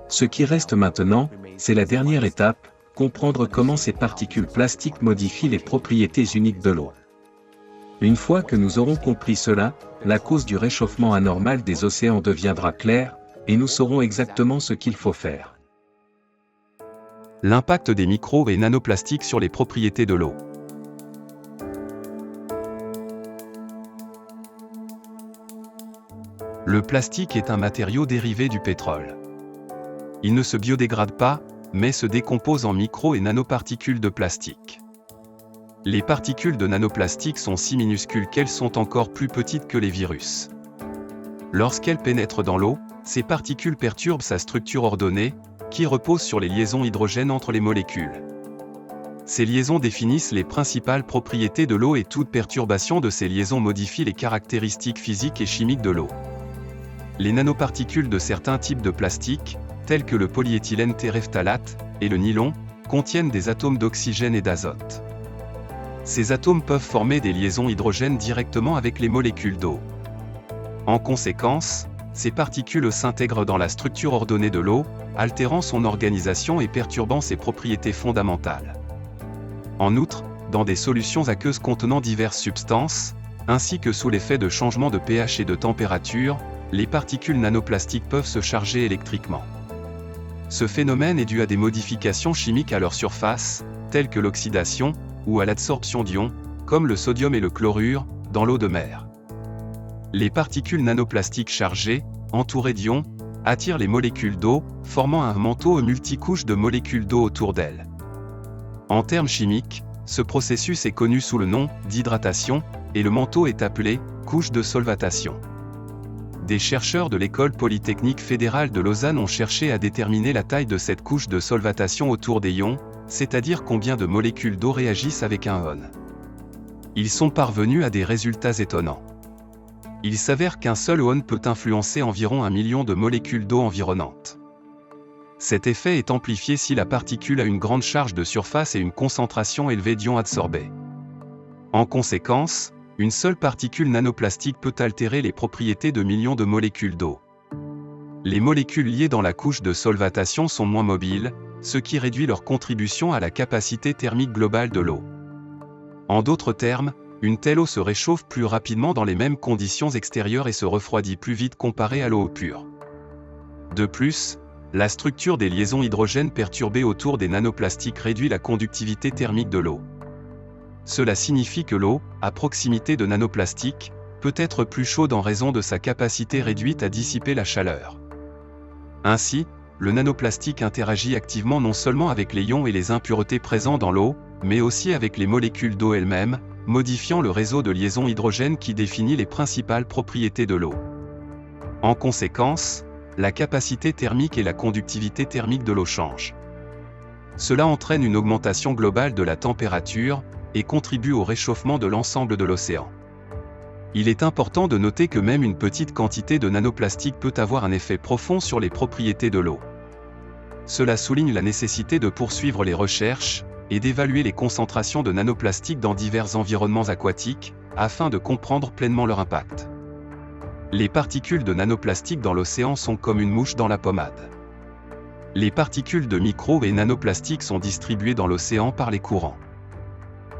Ce qui reste maintenant, c'est la dernière étape, comprendre comment ces particules plastiques modifient les propriétés uniques de l'eau. Une fois que nous aurons compris cela, la cause du réchauffement anormal des océans deviendra claire, et nous saurons exactement ce qu'il faut faire. L'impact des micro- et nanoplastiques sur les propriétés de l'eau. Le plastique est un matériau dérivé du pétrole. Il ne se biodégrade pas, mais se décompose en micro- et nanoparticules de plastique. Les particules de nanoplastique sont si minuscules qu'elles sont encore plus petites que les virus. Lorsqu'elles pénètrent dans l'eau, ces particules perturbent sa structure ordonnée, qui repose sur les liaisons hydrogènes entre les molécules. Ces liaisons définissent les principales propriétés de l'eau et toute perturbation de ces liaisons modifie les caractéristiques physiques et chimiques de l'eau. Les nanoparticules de certains types de plastique, tels que le polyéthylène terephthalate et le nylon, contiennent des atomes d'oxygène et d'azote. ces atomes peuvent former des liaisons hydrogènes directement avec les molécules d'eau. En conséquence, ces particules s'intègrent dans la structure ordonnée de l'eau, altérant son organisation et perturbant ses propriétés fondamentales. En outre, dans des solutions aqueuses contenant diverses substances, ainsi que sous l'effet de changements de pH et de température, les particules nanoplastiques peuvent se charger électriquement. Ce phénomène est dû à des modifications chimiques à leur surface, telles que l'oxydation, ou à l'adsorption d'ions, comme le sodium et le chlorure, dans l'eau de mer. Les particules nanoplastiques chargées, entourées d'ions, attirent les molécules d'eau, formant un manteau multicouche de molécules d'eau autour d'elles. En termes chimiques, ce processus est connu sous le nom d'hydratation, et le manteau est appelé couche de solvatation. Des chercheurs de l'École polytechnique fédérale de Lausanne ont cherché à déterminer la taille de cette couche de solvatation autour des ions, c'est-à-dire combien de molécules d'eau réagissent avec un ion. Ils sont parvenus à des résultats étonnants. Il s'avère qu'un seul ion peut influencer environ 1 million de molécules d'eau environnantes. Cet effet est amplifié si la particule a une grande charge de surface et une concentration élevée d'ions adsorbés. En conséquence, une seule particule nanoplastique peut altérer les propriétés de millions de molécules d'eau. Les molécules liées dans la couche de solvatation sont moins mobiles, ce qui réduit leur contribution à la capacité thermique globale de l'eau. En d'autres termes, une telle eau se réchauffe plus rapidement dans les mêmes conditions extérieures et se refroidit plus vite comparée à l'eau pure. De plus, la structure des liaisons hydrogènes perturbées autour des nanoplastiques réduit la conductivité thermique de l'eau. Cela signifie que l'eau, à proximité de nanoplastiques, peut être plus chaude en raison de sa capacité réduite à dissiper la chaleur. Ainsi, le nanoplastique interagit activement non seulement avec les ions et les impuretés présents dans l'eau, mais aussi avec les molécules d'eau elles-mêmes, modifiant le réseau de liaison hydrogène qui définit les principales propriétés de l'eau. En conséquence, la capacité thermique et la conductivité thermique de l'eau changent. Cela entraîne une augmentation globale de la température, et contribue au réchauffement de l'ensemble de l'océan. Il est important de noter que même une petite quantité de nanoplastique peut avoir un effet profond sur les propriétés de l'eau. Cela souligne la nécessité de poursuivre les recherches, et d'évaluer les concentrations de nanoplastique dans divers environnements aquatiques, afin de comprendre pleinement leur impact. Les particules de nanoplastique dans l'océan sont comme une mouche dans la pommade. Les particules de micro et nanoplastique sont distribuées dans l'océan par les courants.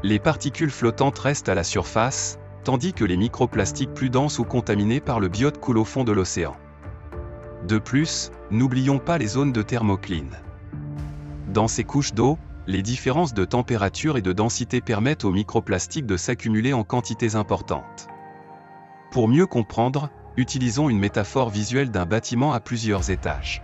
Les particules flottantes restent à la surface, tandis que les microplastiques plus denses ou contaminés par le biote coulent au fond de l'océan. De plus, n'oublions pas les zones de thermocline. Dans ces couches d'eau, les différences de température et de densité permettent aux microplastiques de s'accumuler en quantités importantes. Pour mieux comprendre, utilisons une métaphore visuelle d'un bâtiment à plusieurs étages.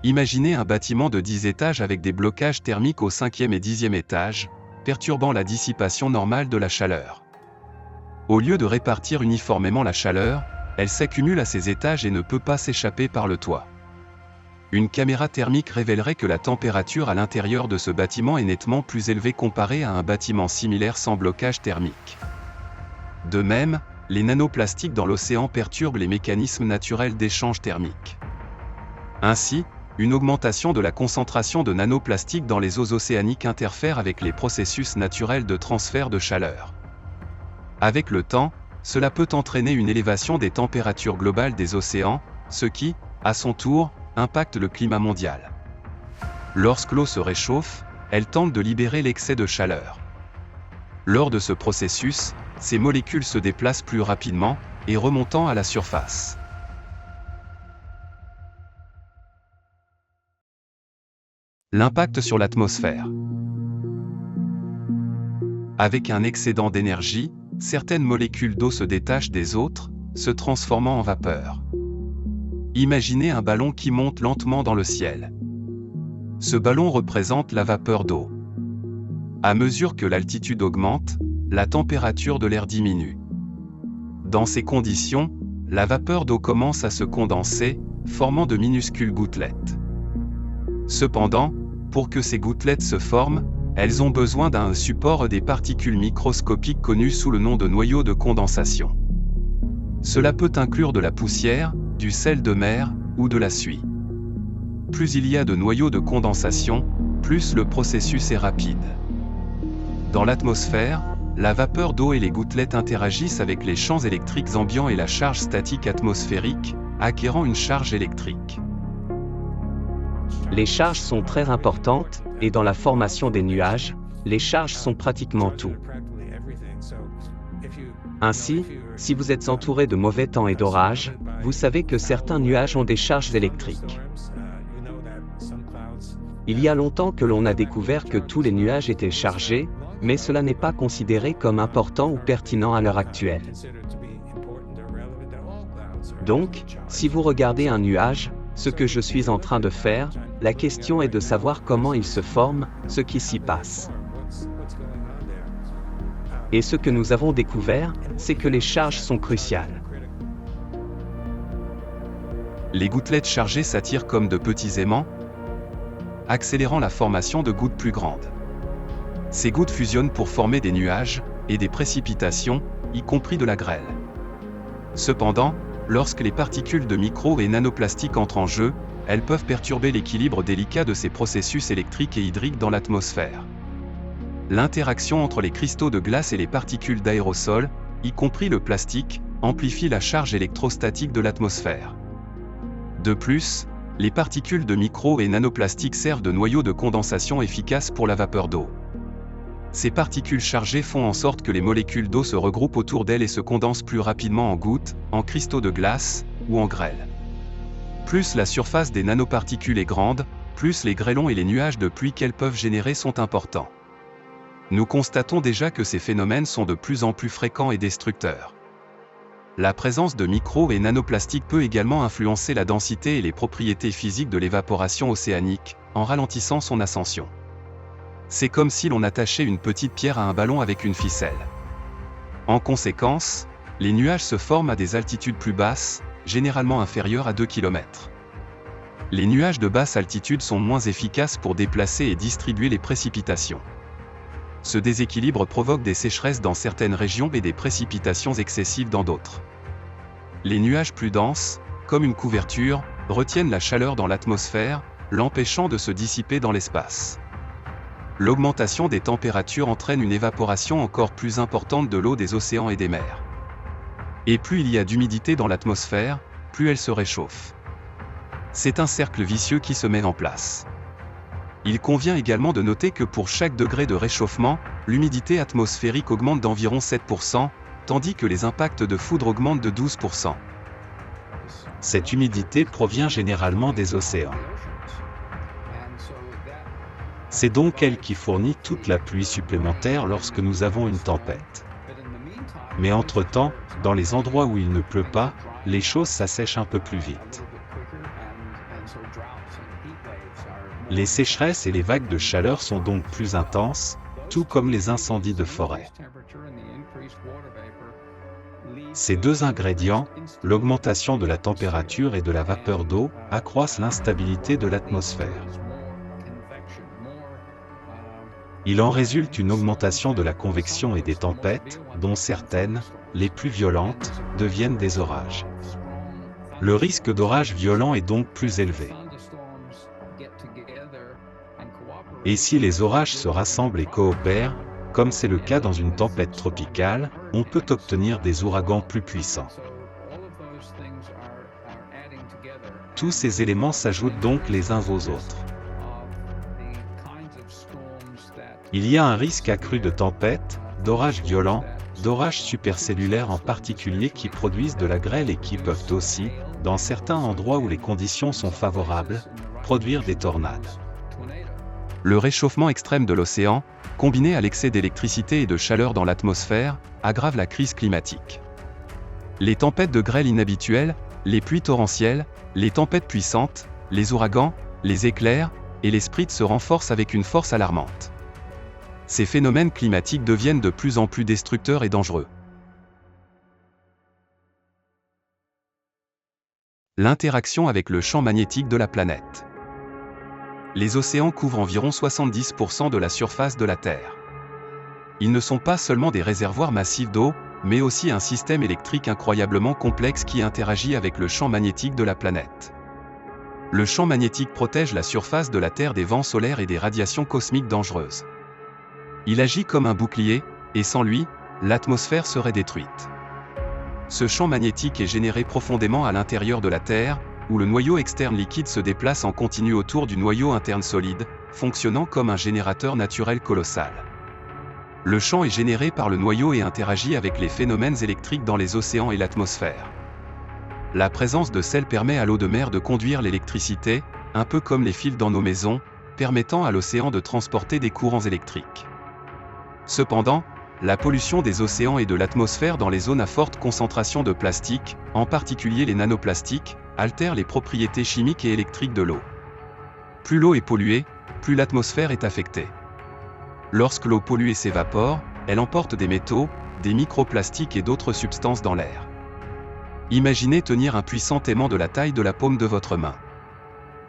Imaginez un bâtiment de 10 étages avec des blocages thermiques au 5e et 10e étage, perturbant la dissipation normale de la chaleur. Au lieu de répartir uniformément la chaleur, elle s'accumule à ces étages et ne peut pas s'échapper par le toit. Une caméra thermique révélerait que la température à l'intérieur de ce bâtiment est nettement plus élevée comparée à un bâtiment similaire sans blocage thermique. De même, les nanoplastiques dans l'océan perturbent les mécanismes naturels d'échange thermique. Ainsi, une augmentation de la concentration de nanoplastiques dans les eaux océaniques interfère avec les processus naturels de transfert de chaleur. Avec le temps, cela peut entraîner une élévation des températures globales des océans, ce qui, à son tour, impacte le climat mondial. Lorsque l'eau se réchauffe, elle tente de libérer l'excès de chaleur. Lors de ce processus, ces molécules se déplacent plus rapidement, et remontant à la surface. L'impact sur l'atmosphère. Avec un excédent d'énergie, certaines molécules d'eau se détachent des autres, se transformant en vapeur. Imaginez un ballon qui monte lentement dans le ciel. Ce ballon représente la vapeur d'eau. À mesure que l'altitude augmente, la température de l'air diminue. Dans ces conditions, la vapeur d'eau commence à se condenser, formant de minuscules gouttelettes. Cependant, pour que ces gouttelettes se forment, elles ont besoin d'un support des particules microscopiques connues sous le nom de noyau de condensation. Cela peut inclure de la poussière, du sel de mer, ou de la suie. Plus il y a de noyaux de condensation, plus le processus est rapide. Dans l'atmosphère, la vapeur d'eau et les gouttelettes interagissent avec les champs électriques ambiants et la charge statique atmosphérique, acquérant une charge électrique. Les charges sont très importantes, et dans la formation des nuages, les charges sont pratiquement tout. Ainsi, si vous êtes entouré de mauvais temps et d'orages, vous savez que certains nuages ont des charges électriques. Il y a longtemps que l'on a découvert que tous les nuages étaient chargés, mais cela n'est pas considéré comme important ou pertinent à l'heure actuelle. Donc, si vous regardez un nuage, ce que je suis en train de faire, la question est de savoir comment il se forme, ce qui s'y passe. Et ce que nous avons découvert, c'est que les charges sont cruciales. Les gouttelettes chargées s'attirent comme de petits aimants, accélérant la formation de gouttes plus grandes. Ces gouttes fusionnent pour former des nuages, et des précipitations, y compris de la grêle. Cependant, lorsque les particules de micro et nanoplastique entrent en jeu, elles peuvent perturber l'équilibre délicat de ces processus électriques et hydriques dans l'atmosphère. L'interaction entre les cristaux de glace et les particules d'aérosol, y compris le plastique, amplifie la charge électrostatique de l'atmosphère. De plus, les particules de micro et nanoplastique servent de noyau de condensation efficace pour la vapeur d'eau. Ces particules chargées font en sorte que les molécules d'eau se regroupent autour d'elles et se condensent plus rapidement en gouttes, en cristaux de glace, ou en grêle. Plus la surface des nanoparticules est grande, plus les grêlons et les nuages de pluie qu'elles peuvent générer sont importants. Nous constatons déjà que ces phénomènes sont de plus en plus fréquents et destructeurs. La présence de micro et nanoplastiques peut également influencer la densité et les propriétés physiques de l'évaporation océanique, en ralentissant son ascension. C'est comme si l'on attachait une petite pierre à un ballon avec une ficelle. En conséquence, les nuages se forment à des altitudes plus basses, généralement inférieures à 2 km. Les nuages de basse altitude sont moins efficaces pour déplacer et distribuer les précipitations. Ce déséquilibre provoque des sécheresses dans certaines régions et des précipitations excessives dans d'autres. Les nuages plus denses, comme une couverture, retiennent la chaleur dans l'atmosphère, l'empêchant de se dissiper dans l'espace. L'augmentation des températures entraîne une évaporation encore plus importante de l'eau des océans et des mers. Et plus il y a d'humidité dans l'atmosphère, plus elle se réchauffe. C'est un cercle vicieux qui se met en place. Il convient également de noter que pour chaque degré de réchauffement, l'humidité atmosphérique augmente d'environ 7%, tandis que les impacts de foudre augmentent de 12%. Cette humidité provient généralement des océans. C'est donc elle qui fournit toute la pluie supplémentaire lorsque nous avons une tempête. Mais entre-temps, dans les endroits où il ne pleut pas, les choses s'assèchent un peu plus vite. Les sécheresses et les vagues de chaleur sont donc plus intenses, tout comme les incendies de forêt. Ces deux ingrédients, l'augmentation de la température et de la vapeur d'eau, accroissent l'instabilité de l'atmosphère. Il en résulte une augmentation de la convection et des tempêtes, dont certaines, les plus violentes, deviennent des orages. Le risque d'orage violent est donc plus élevé. Et si les orages se rassemblent et coopèrent, comme c'est le cas dans une tempête tropicale, on peut obtenir des ouragans plus puissants. Tous ces éléments s'ajoutent donc les uns aux autres. Il y a un risque accru de tempêtes, d'orages violents, d'orages supercellulaires en particulier qui produisent de la grêle et qui peuvent aussi, dans certains endroits où les conditions sont favorables, produire des tornades. Le réchauffement extrême de l'océan, combiné à l'excès d'électricité et de chaleur dans l'atmosphère, aggrave la crise climatique. Les tempêtes de grêle inhabituelles, les pluies torrentielles, les tempêtes puissantes, les ouragans, les éclairs, et les spritz se renforcent avec une force alarmante. Ces phénomènes climatiques deviennent de plus en plus destructeurs et dangereux. L'interaction avec le champ magnétique de la planète. Les océans couvrent environ 70% de la surface de la Terre. Ils ne sont pas seulement des réservoirs massifs d'eau, mais aussi un système électrique incroyablement complexe qui interagit avec le champ magnétique de la planète. Le champ magnétique protège la surface de la Terre des vents solaires et des radiations cosmiques dangereuses. Il agit comme un bouclier, et sans lui, l'atmosphère serait détruite. Ce champ magnétique est généré profondément à l'intérieur de la Terre, où le noyau externe liquide se déplace en continu autour du noyau interne solide, fonctionnant comme un générateur naturel colossal. Le champ est généré par le noyau et interagit avec les phénomènes électriques dans les océans et l'atmosphère. La présence de sel permet à l'eau de mer de conduire l'électricité, un peu comme les fils dans nos maisons, permettant à l'océan de transporter des courants électriques. Cependant, la pollution des océans et de l'atmosphère dans les zones à forte concentration de plastique, en particulier les nanoplastiques, altère les propriétés chimiques et électriques de l'eau. Plus l'eau est polluée, plus l'atmosphère est affectée. Lorsque l'eau polluée s'évapore, elle emporte des métaux, des microplastiques et d'autres substances dans l'air. Imaginez tenir un puissant aimant de la taille de la paume de votre main.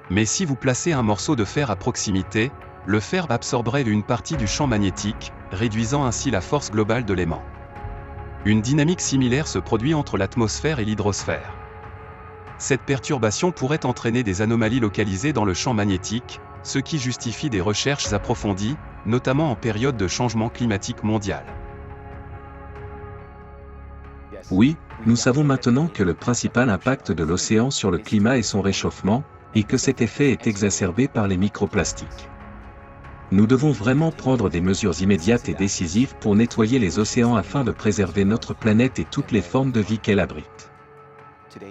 Mais si vous placez un morceau de fer à proximité, le fer absorberait une partie du champ magnétique, réduisant ainsi la force globale de l'aimant. Une dynamique similaire se produit entre l'atmosphère et l'hydrosphère. Cette perturbation pourrait entraîner des anomalies localisées dans le champ magnétique, ce qui justifie des recherches approfondies, notamment en période de changement climatique mondial. Oui, nous savons maintenant que le principal impact de l'océan sur le climat est son réchauffement, et que cet effet est exacerbé par les microplastiques. Nous devons vraiment prendre des mesures immédiates et décisives pour nettoyer les océans afin de préserver notre planète et toutes les formes de vie qu'elle abrite.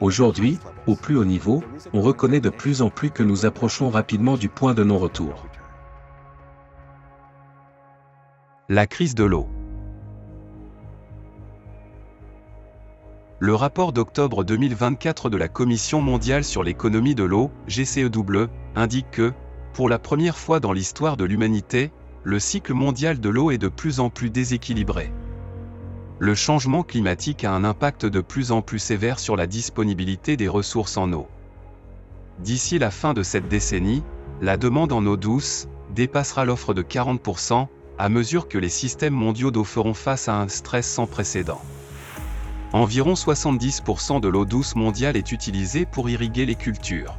Aujourd'hui, au plus haut niveau, on reconnaît de plus en plus que nous approchons rapidement du point de non-retour. La crise de l'eau. Le rapport d'octobre 2024 de la Commission mondiale sur l'économie de l'eau, GCEW, indique que, pour la première fois dans l'histoire de l'humanité, le cycle mondial de l'eau est de plus en plus déséquilibré. Le changement climatique a un impact de plus en plus sévère sur la disponibilité des ressources en eau. D'ici la fin de cette décennie, la demande en eau douce dépassera l'offre de 40%, à mesure que les systèmes mondiaux d'eau feront face à un stress sans précédent. Environ 70% de l'eau douce mondiale est utilisée pour irriguer les cultures.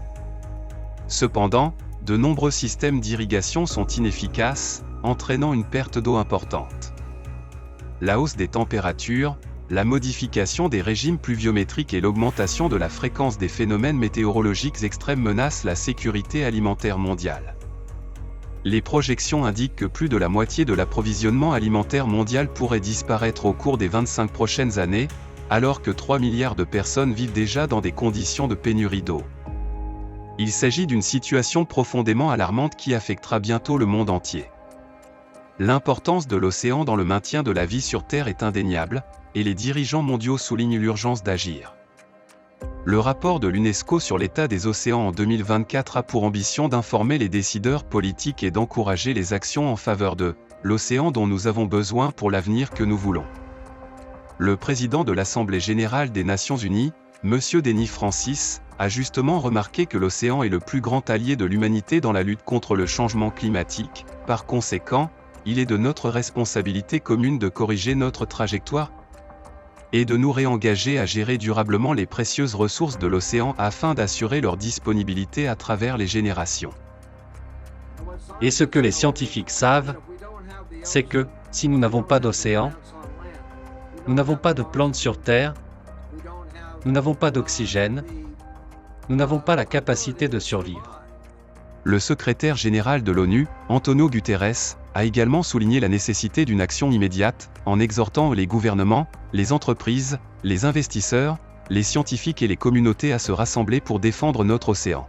Cependant, de nombreux systèmes d'irrigation sont inefficaces, entraînant une perte d'eau importante. La hausse des températures, la modification des régimes pluviométriques et l'augmentation de la fréquence des phénomènes météorologiques extrêmes menacent la sécurité alimentaire mondiale. Les projections indiquent que plus de la moitié de l'approvisionnement alimentaire mondial pourrait disparaître au cours des 25 prochaines années, alors que 3 milliards de personnes vivent déjà dans des conditions de pénurie d'eau. Il s'agit d'une situation profondément alarmante qui affectera bientôt le monde entier. L'importance de l'océan dans le maintien de la vie sur Terre est indéniable, et les dirigeants mondiaux soulignent l'urgence d'agir. Le rapport de l'UNESCO sur l'état des océans en 2024 a pour ambition d'informer les décideurs politiques et d'encourager les actions en faveur de l'océan dont nous avons besoin pour l'avenir que nous voulons. Le président de l'Assemblée générale des Nations unies, M. Denis Francis, a justement remarqué que l'océan est le plus grand allié de l'humanité dans la lutte contre le changement climatique. Par conséquent, il est de notre responsabilité commune de corriger notre trajectoire et de nous réengager à gérer durablement les précieuses ressources de l'océan afin d'assurer leur disponibilité à travers les générations. Et ce que les scientifiques savent, c'est que, si nous n'avons pas d'océan, nous n'avons pas de plantes sur Terre, nous n'avons pas d'oxygène, nous n'avons pas la capacité de survivre. Le secrétaire général de l'ONU, Antonio Guterres, a également souligné la nécessité d'une action immédiate, en exhortant les gouvernements, les entreprises, les investisseurs, les scientifiques et les communautés à se rassembler pour défendre notre océan.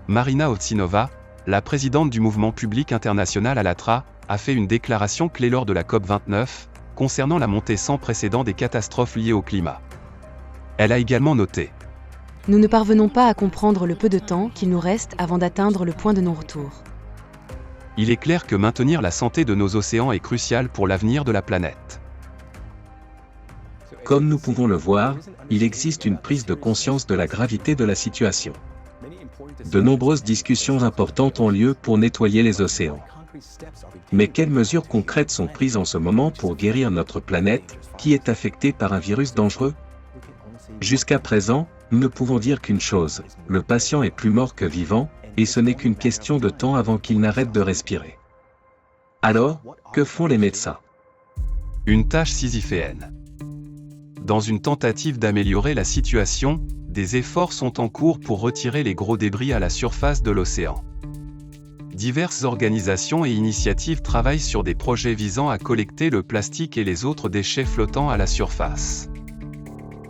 Marina Otsinova, la présidente du mouvement public international Allatra, a fait une déclaration clé lors de la COP29, concernant la montée sans précédent des catastrophes liées au climat. Elle a également noté: Nous ne parvenons pas à comprendre le peu de temps qu'il nous reste avant d'atteindre le point de non-retour. Il est clair que maintenir la santé de nos océans est crucial pour l'avenir de la planète. Comme nous pouvons le voir, il existe une prise de conscience de la gravité de la situation. De nombreuses discussions importantes ont lieu pour nettoyer les océans. Mais quelles mesures concrètes sont prises en ce moment pour guérir notre planète, qui est affectée par un virus dangereux? Jusqu'à présent, nous ne pouvons dire qu'une chose: le patient est plus mort que vivant, et ce n'est qu'une question de temps avant qu'il n'arrête de respirer. Alors, que font les médecins? Une tâche sisyphéenne. Dans une tentative d'améliorer la situation, des efforts sont en cours pour retirer les gros débris à la surface de l'océan. Diverses organisations et initiatives travaillent sur des projets visant à collecter le plastique et les autres déchets flottants à la surface.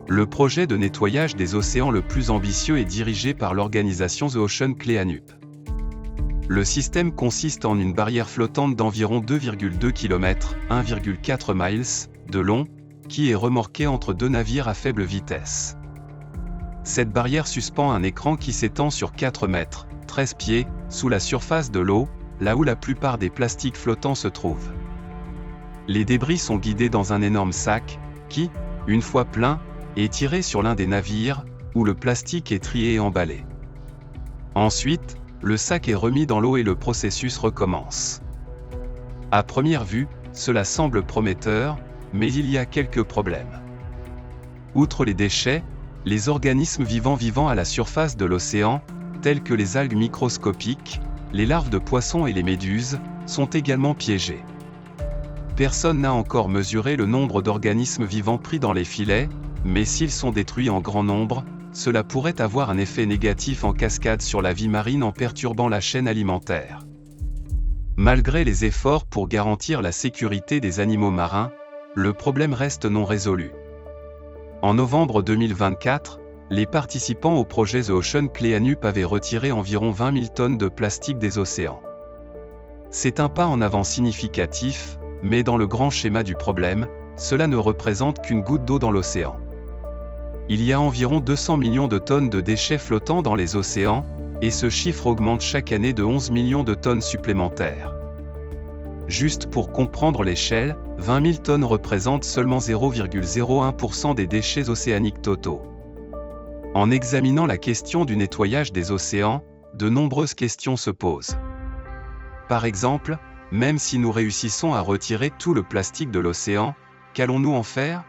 Le projet de nettoyage des océans le plus ambitieux est dirigé par l'organisation The Ocean Cleanup. Le système consiste en une barrière flottante d'environ 2,2 km, 1,4 miles, de long, qui est remorquée entre deux navires à faible vitesse. Cette barrière suspend un écran qui s'étend sur 4 mètres, 13 pieds, sous la surface de l'eau, là où la plupart des plastiques flottants se trouvent. Les débris sont guidés dans un énorme sac, qui, une fois plein, est tiré sur l'un des navires, où le plastique est trié et emballé. Ensuite, le sac est remis dans l'eau et le processus recommence. À première vue, cela semble prometteur, mais il y a quelques problèmes. Outre les déchets, les organismes vivants à la surface de l'océan, tels que les algues microscopiques, les larves de poissons et les méduses, sont également piégés. Personne n'a encore mesuré le nombre d'organismes vivants pris dans les filets, mais s'ils sont détruits en grand nombre, cela pourrait avoir un effet négatif en cascade sur la vie marine en perturbant la chaîne alimentaire. Malgré les efforts pour garantir la sécurité des animaux marins, le problème reste non résolu. En novembre 2024, les participants au projet The Ocean Cleanup avaient retiré environ 20 000 tonnes de plastique des océans. C'est un pas en avant significatif, mais dans le grand schéma du problème, cela ne représente qu'une goutte d'eau dans l'océan. Il y a environ 200 millions de tonnes de déchets flottants dans les océans, et ce chiffre augmente chaque année de 11 millions de tonnes supplémentaires. Juste pour comprendre l'échelle, 20 000 tonnes représentent seulement 0,01% des déchets océaniques totaux. En examinant la question du nettoyage des océans, de nombreuses questions se posent. Par exemple, même si nous réussissons à retirer tout le plastique de l'océan, qu'allons-nous en faire?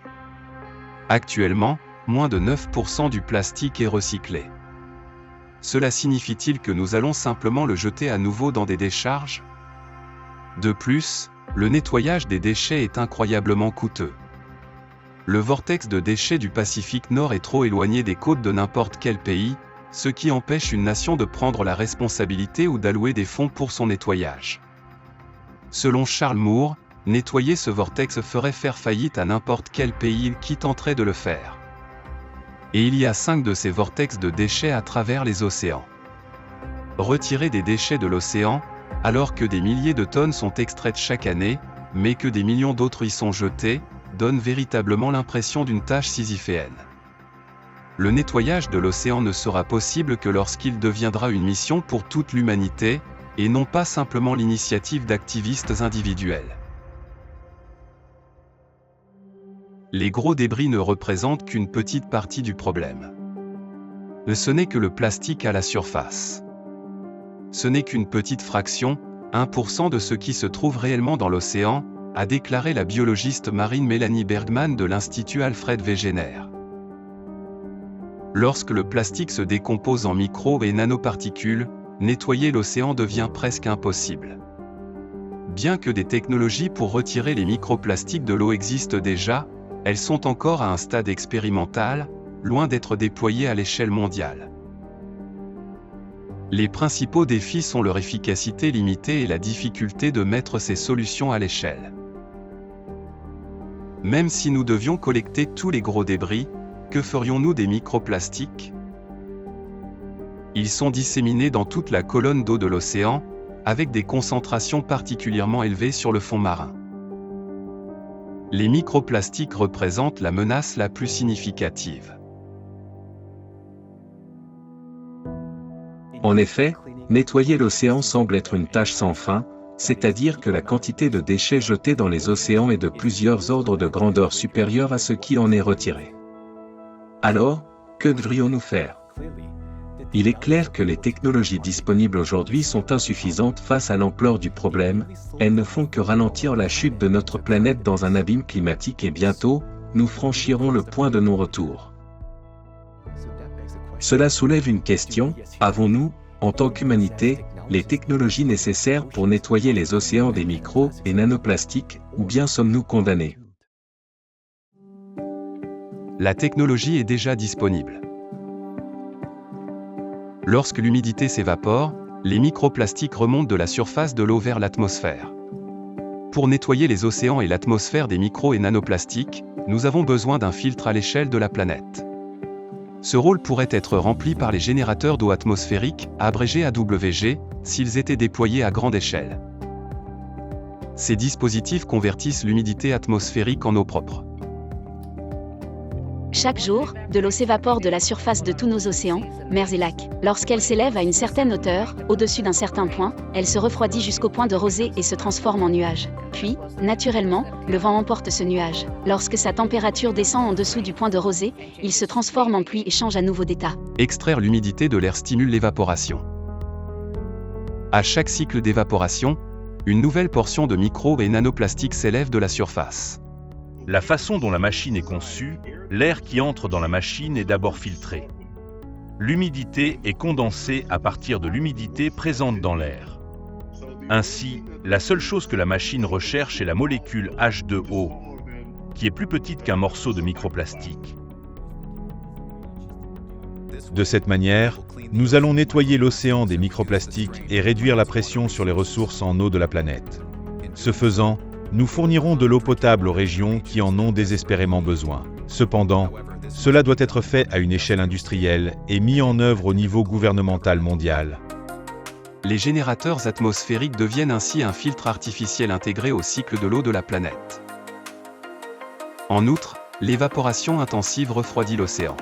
Actuellement, moins de 9% du plastique est recyclé. Cela signifie-t-il que nous allons simplement le jeter à nouveau dans des décharges? De plus, le nettoyage des déchets est incroyablement coûteux. Le vortex de déchets du Pacifique Nord est trop éloigné des côtes de n'importe quel pays, ce qui empêche une nation de prendre la responsabilité ou d'allouer des fonds pour son nettoyage. Selon Charles Moore, nettoyer ce vortex ferait faire faillite à n'importe quel pays qui tenterait de le faire. Et il y a 5 de ces vortex de déchets à travers les océans. Retirer des déchets de l'océan, alors que des milliers de tonnes sont extraites chaque année, mais que des millions d'autres y sont jetées, donne véritablement l'impression d'une tâche sisyphéenne. Le nettoyage de l'océan ne sera possible que lorsqu'il deviendra une mission pour toute l'humanité, et non pas simplement l'initiative d'activistes individuels. Les gros débris ne représentent qu'une petite partie du problème. Ce n'est que le plastique à la surface. Ce n'est qu'une petite fraction, 1% de ce qui se trouve réellement dans l'océan, a déclaré la biologiste marine Mélanie Bergman de l'Institut Alfred Wegener. Lorsque le plastique se décompose en micro- et nanoparticules, nettoyer l'océan devient presque impossible. Bien que des technologies pour retirer les microplastiques de l'eau existent déjà, elles sont encore à un stade expérimental, loin d'être déployées à l'échelle mondiale. Les principaux défis sont leur efficacité limitée et la difficulté de mettre ces solutions à l'échelle. Même si nous devions collecter tous les gros débris, que ferions-nous des microplastiques? Ils sont disséminés dans toute la colonne d'eau de l'océan, avec des concentrations particulièrement élevées sur le fond marin. Les microplastiques représentent la menace la plus significative. En effet, nettoyer l'océan semble être une tâche sans fin, c'est-à-dire que la quantité de déchets jetés dans les océans est de plusieurs ordres de grandeur supérieurs à ce qui en est retiré. Alors, que devrions-nous faire? Il est clair que les technologies disponibles aujourd'hui sont insuffisantes face à l'ampleur du problème, elles ne font que ralentir la chute de notre planète dans un abîme climatique et bientôt, nous franchirons le point de non-retour. Cela soulève une question, avons-nous, en tant qu'humanité, les technologies nécessaires pour nettoyer les océans des micros et nanoplastiques, ou bien sommes-nous condamnés? La technologie est déjà disponible. Lorsque l'humidité s'évapore, les microplastiques remontent de la surface de l'eau vers l'atmosphère. Pour nettoyer les océans et l'atmosphère des micros et nanoplastiques, nous avons besoin d'un filtre à l'échelle de la planète. Ce rôle pourrait être rempli par les générateurs d'eau atmosphérique, abrégés AWG, s'ils étaient déployés à grande échelle. Ces dispositifs convertissent l'humidité atmosphérique en eau propre. Chaque jour, de l'eau s'évapore de la surface de tous nos océans, mers et lacs. Lorsqu'elle s'élève à une certaine hauteur, au-dessus d'un certain point, elle se refroidit jusqu'au point de rosée et se transforme en nuage. Puis, naturellement, le vent emporte ce nuage. Lorsque sa température descend en dessous du point de rosée, il se transforme en pluie et change à nouveau d'état. Extraire l'humidité de l'air stimule l'évaporation. À chaque cycle d'évaporation, une nouvelle portion de micro et nanoplastiques s'élève de la surface. La façon dont la machine est conçue, l'air qui entre dans la machine est d'abord filtré. L'humidité est condensée à partir de l'humidité présente dans l'air. Ainsi, la seule chose que la machine recherche est la molécule H2O, qui est plus petite qu'un morceau de microplastique. De cette manière, nous allons nettoyer l'océan des microplastiques et réduire la pression sur les ressources en eau de la planète. Ce faisant, nous fournirons de l'eau potable aux régions qui en ont désespérément besoin. Cependant, cela doit être fait à une échelle industrielle et mis en œuvre au niveau gouvernemental mondial. Les générateurs atmosphériques deviennent ainsi un filtre artificiel intégré au cycle de l'eau de la planète. En outre, l'évaporation intensive refroidit l'océan.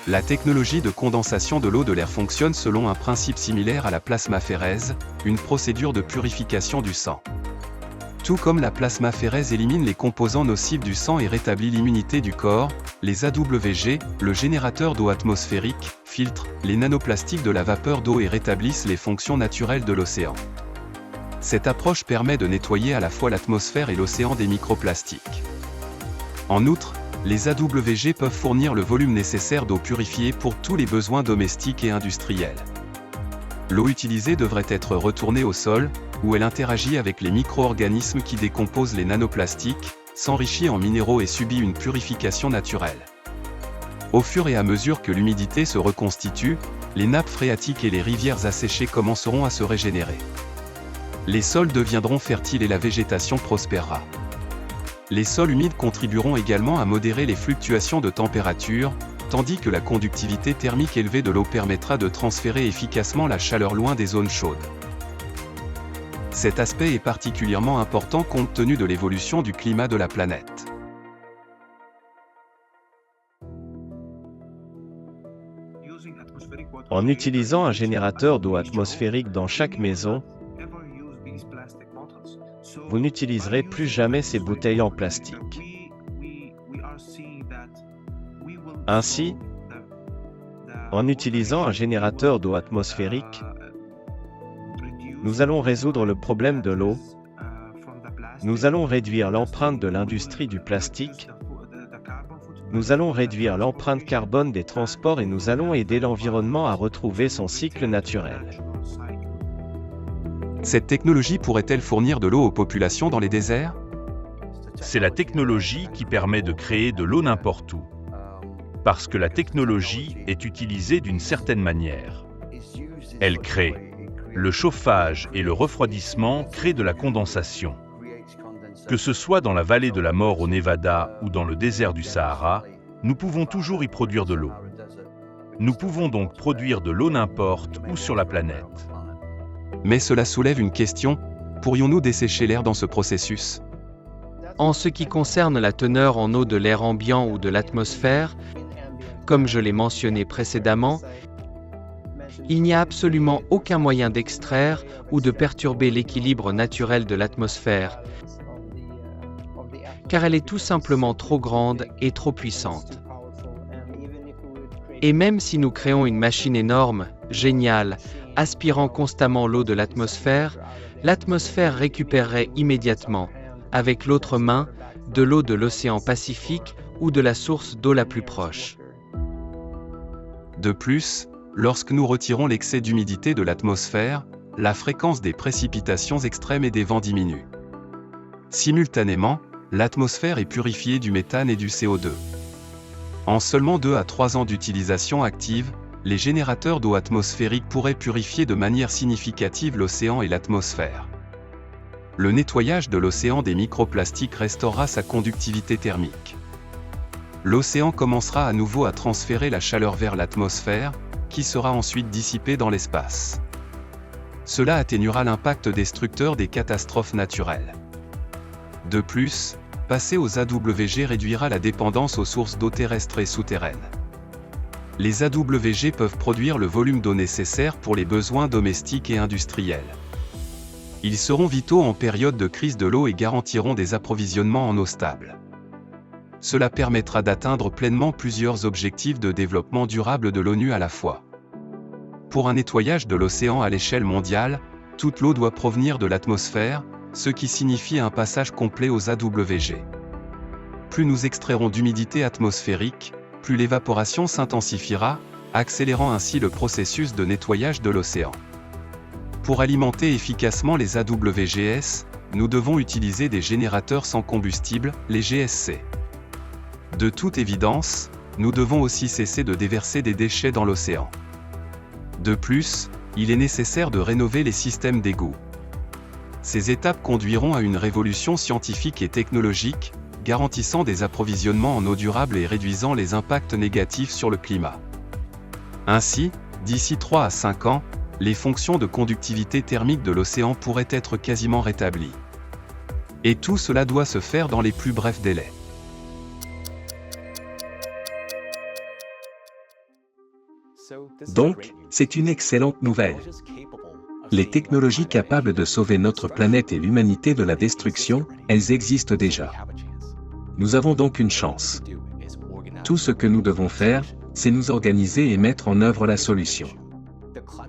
La technologie de condensation de l'eau de l'air fonctionne selon un principe similaire à la plasmaphérèse, une procédure de purification du sang. Tout comme la plasmaphérèse élimine les composants nocifs du sang et rétablit l'immunité du corps, les AWG, le générateur d'eau atmosphérique, filtrent les nanoplastiques de la vapeur d'eau et rétablissent les fonctions naturelles de l'océan. Cette approche permet de nettoyer à la fois l'atmosphère et l'océan des microplastiques. En outre, les AWG peuvent fournir le volume nécessaire d'eau purifiée pour tous les besoins domestiques et industriels. L'eau utilisée devrait être retournée au sol, où elle interagit avec les micro-organismes qui décomposent les nanoplastiques, s'enrichit en minéraux et subit une purification naturelle. Au fur et à mesure que l'humidité se reconstitue, les nappes phréatiques et les rivières asséchées commenceront à se régénérer. Les sols deviendront fertiles et la végétation prospérera. Les sols humides contribueront également à modérer les fluctuations de température, tandis que la conductivité thermique élevée de l'eau permettra de transférer efficacement la chaleur loin des zones chaudes. Cet aspect est particulièrement important compte tenu de l'évolution du climat de la planète. En utilisant un générateur d'eau atmosphérique dans chaque maison, vous n'utiliserez plus jamais ces bouteilles en plastique. Ainsi, en utilisant un générateur d'eau atmosphérique, nous allons résoudre le problème de l'eau, nous allons réduire l'empreinte de l'industrie du plastique, nous allons réduire l'empreinte carbone des transports et nous allons aider l'environnement à retrouver son cycle naturel. Cette technologie pourrait-elle fournir de l'eau aux populations dans les déserts? C'est la technologie qui permet de créer de l'eau n'importe où. Parce que la technologie est utilisée d'une certaine manière. Elle crée. Le chauffage et le refroidissement créent de la condensation. Que ce soit dans la vallée de la mort au Nevada ou dans le désert du Sahara, nous pouvons toujours y produire de l'eau. Nous pouvons donc produire de l'eau n'importe où sur la planète. Mais cela soulève une question, pourrions-nous dessécher l'air dans ce processus? En ce qui concerne la teneur en eau de l'air ambiant ou de l'atmosphère, comme je l'ai mentionné précédemment, il n'y a absolument aucun moyen d'extraire ou de perturber l'équilibre naturel de l'atmosphère, car elle est tout simplement trop grande et trop puissante. Et même si nous créons une machine énorme, géniale, aspirant constamment l'eau de l'atmosphère récupérerait immédiatement, avec l'autre main, de l'eau de l'océan Pacifique ou de la source d'eau la plus proche. De plus, lorsque nous retirons l'excès d'humidité de l'atmosphère, la fréquence des précipitations extrêmes et des vents diminue. Simultanément, l'atmosphère est purifiée du méthane et du CO2. En seulement 2 à 3 ans d'utilisation active, les générateurs d'eau atmosphérique pourraient purifier de manière significative l'océan et l'atmosphère. Le nettoyage de l'océan des microplastiques restaurera sa conductivité thermique. L'océan commencera à nouveau à transférer la chaleur vers l'atmosphère, qui sera ensuite dissipée dans l'espace. Cela atténuera l'impact destructeur des catastrophes naturelles. De plus, passer aux AWG réduira la dépendance aux sources d'eau terrestres et souterraines. Les AWG peuvent produire le volume d'eau nécessaire pour les besoins domestiques et industriels. Ils seront vitaux en période de crise de l'eau et garantiront des approvisionnements en eau stable. Cela permettra d'atteindre pleinement plusieurs objectifs de développement durable de l'ONU à la fois. Pour un nettoyage de l'océan à l'échelle mondiale, toute l'eau doit provenir de l'atmosphère, ce qui signifie un passage complet aux AWG. Plus nous extrairons d'humidité atmosphérique, plus l'évaporation s'intensifiera, accélérant ainsi le processus de nettoyage de l'océan. Pour alimenter efficacement les AWGS, nous devons utiliser des générateurs sans combustible, les GSC. De toute évidence, nous devons aussi cesser de déverser des déchets dans l'océan. De plus, il est nécessaire de rénover les systèmes d'égouts. Ces étapes conduiront à une révolution scientifique et technologique, garantissant des approvisionnements en eau durable et réduisant les impacts négatifs sur le climat. Ainsi, d'ici 3 à 5 ans, les fonctions de conductivité thermique de l'océan pourraient être quasiment rétablies. Et tout cela doit se faire dans les plus brefs délais. Donc, c'est une excellente nouvelle. Les technologies capables de sauver notre planète et l'humanité de la destruction, elles existent déjà. Nous avons donc une chance. Tout ce que nous devons faire, c'est nous organiser et mettre en œuvre la solution.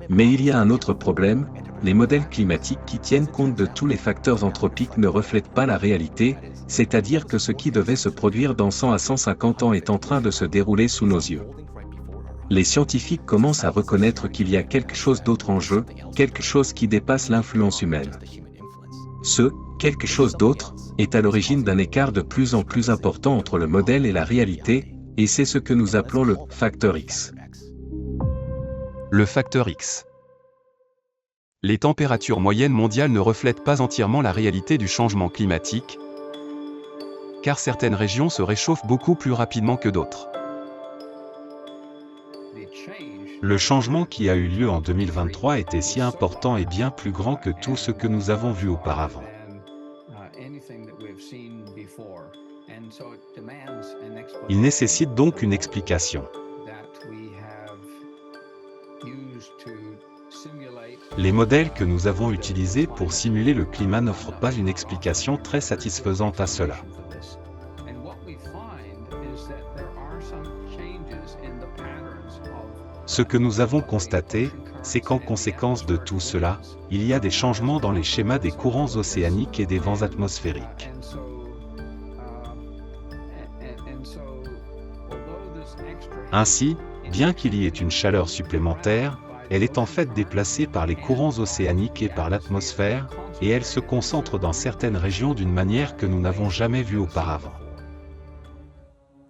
Mais il y a un autre problème, les modèles climatiques qui tiennent compte de tous les facteurs anthropiques ne reflètent pas la réalité, c'est-à-dire que ce qui devait se produire dans 100 à 150 ans est en train de se dérouler sous nos yeux. Les scientifiques commencent à reconnaître qu'il y a quelque chose d'autre en jeu, quelque chose qui dépasse l'influence humaine. Ce « quelque chose d'autre » est à l'origine d'un écart de plus en plus important entre le modèle et la réalité, et c'est ce que nous appelons le « facteur X ». Le facteur X. Les températures moyennes mondiales ne reflètent pas entièrement la réalité du changement climatique, car certaines régions se réchauffent beaucoup plus rapidement que d'autres. Le changement qui a eu lieu en 2023 était si important et bien plus grand que tout ce que nous avons vu auparavant. Il nécessite donc une explication. Les modèles que nous avons utilisés pour simuler le climat n'offrent pas une explication très satisfaisante à cela. Ce que nous avons constaté, c'est qu'en conséquence de tout cela, il y a des changements dans les schémas des courants océaniques et des vents atmosphériques. Ainsi, bien qu'il y ait une chaleur supplémentaire, elle est en fait déplacée par les courants océaniques et par l'atmosphère, et elle se concentre dans certaines régions d'une manière que nous n'avons jamais vue auparavant.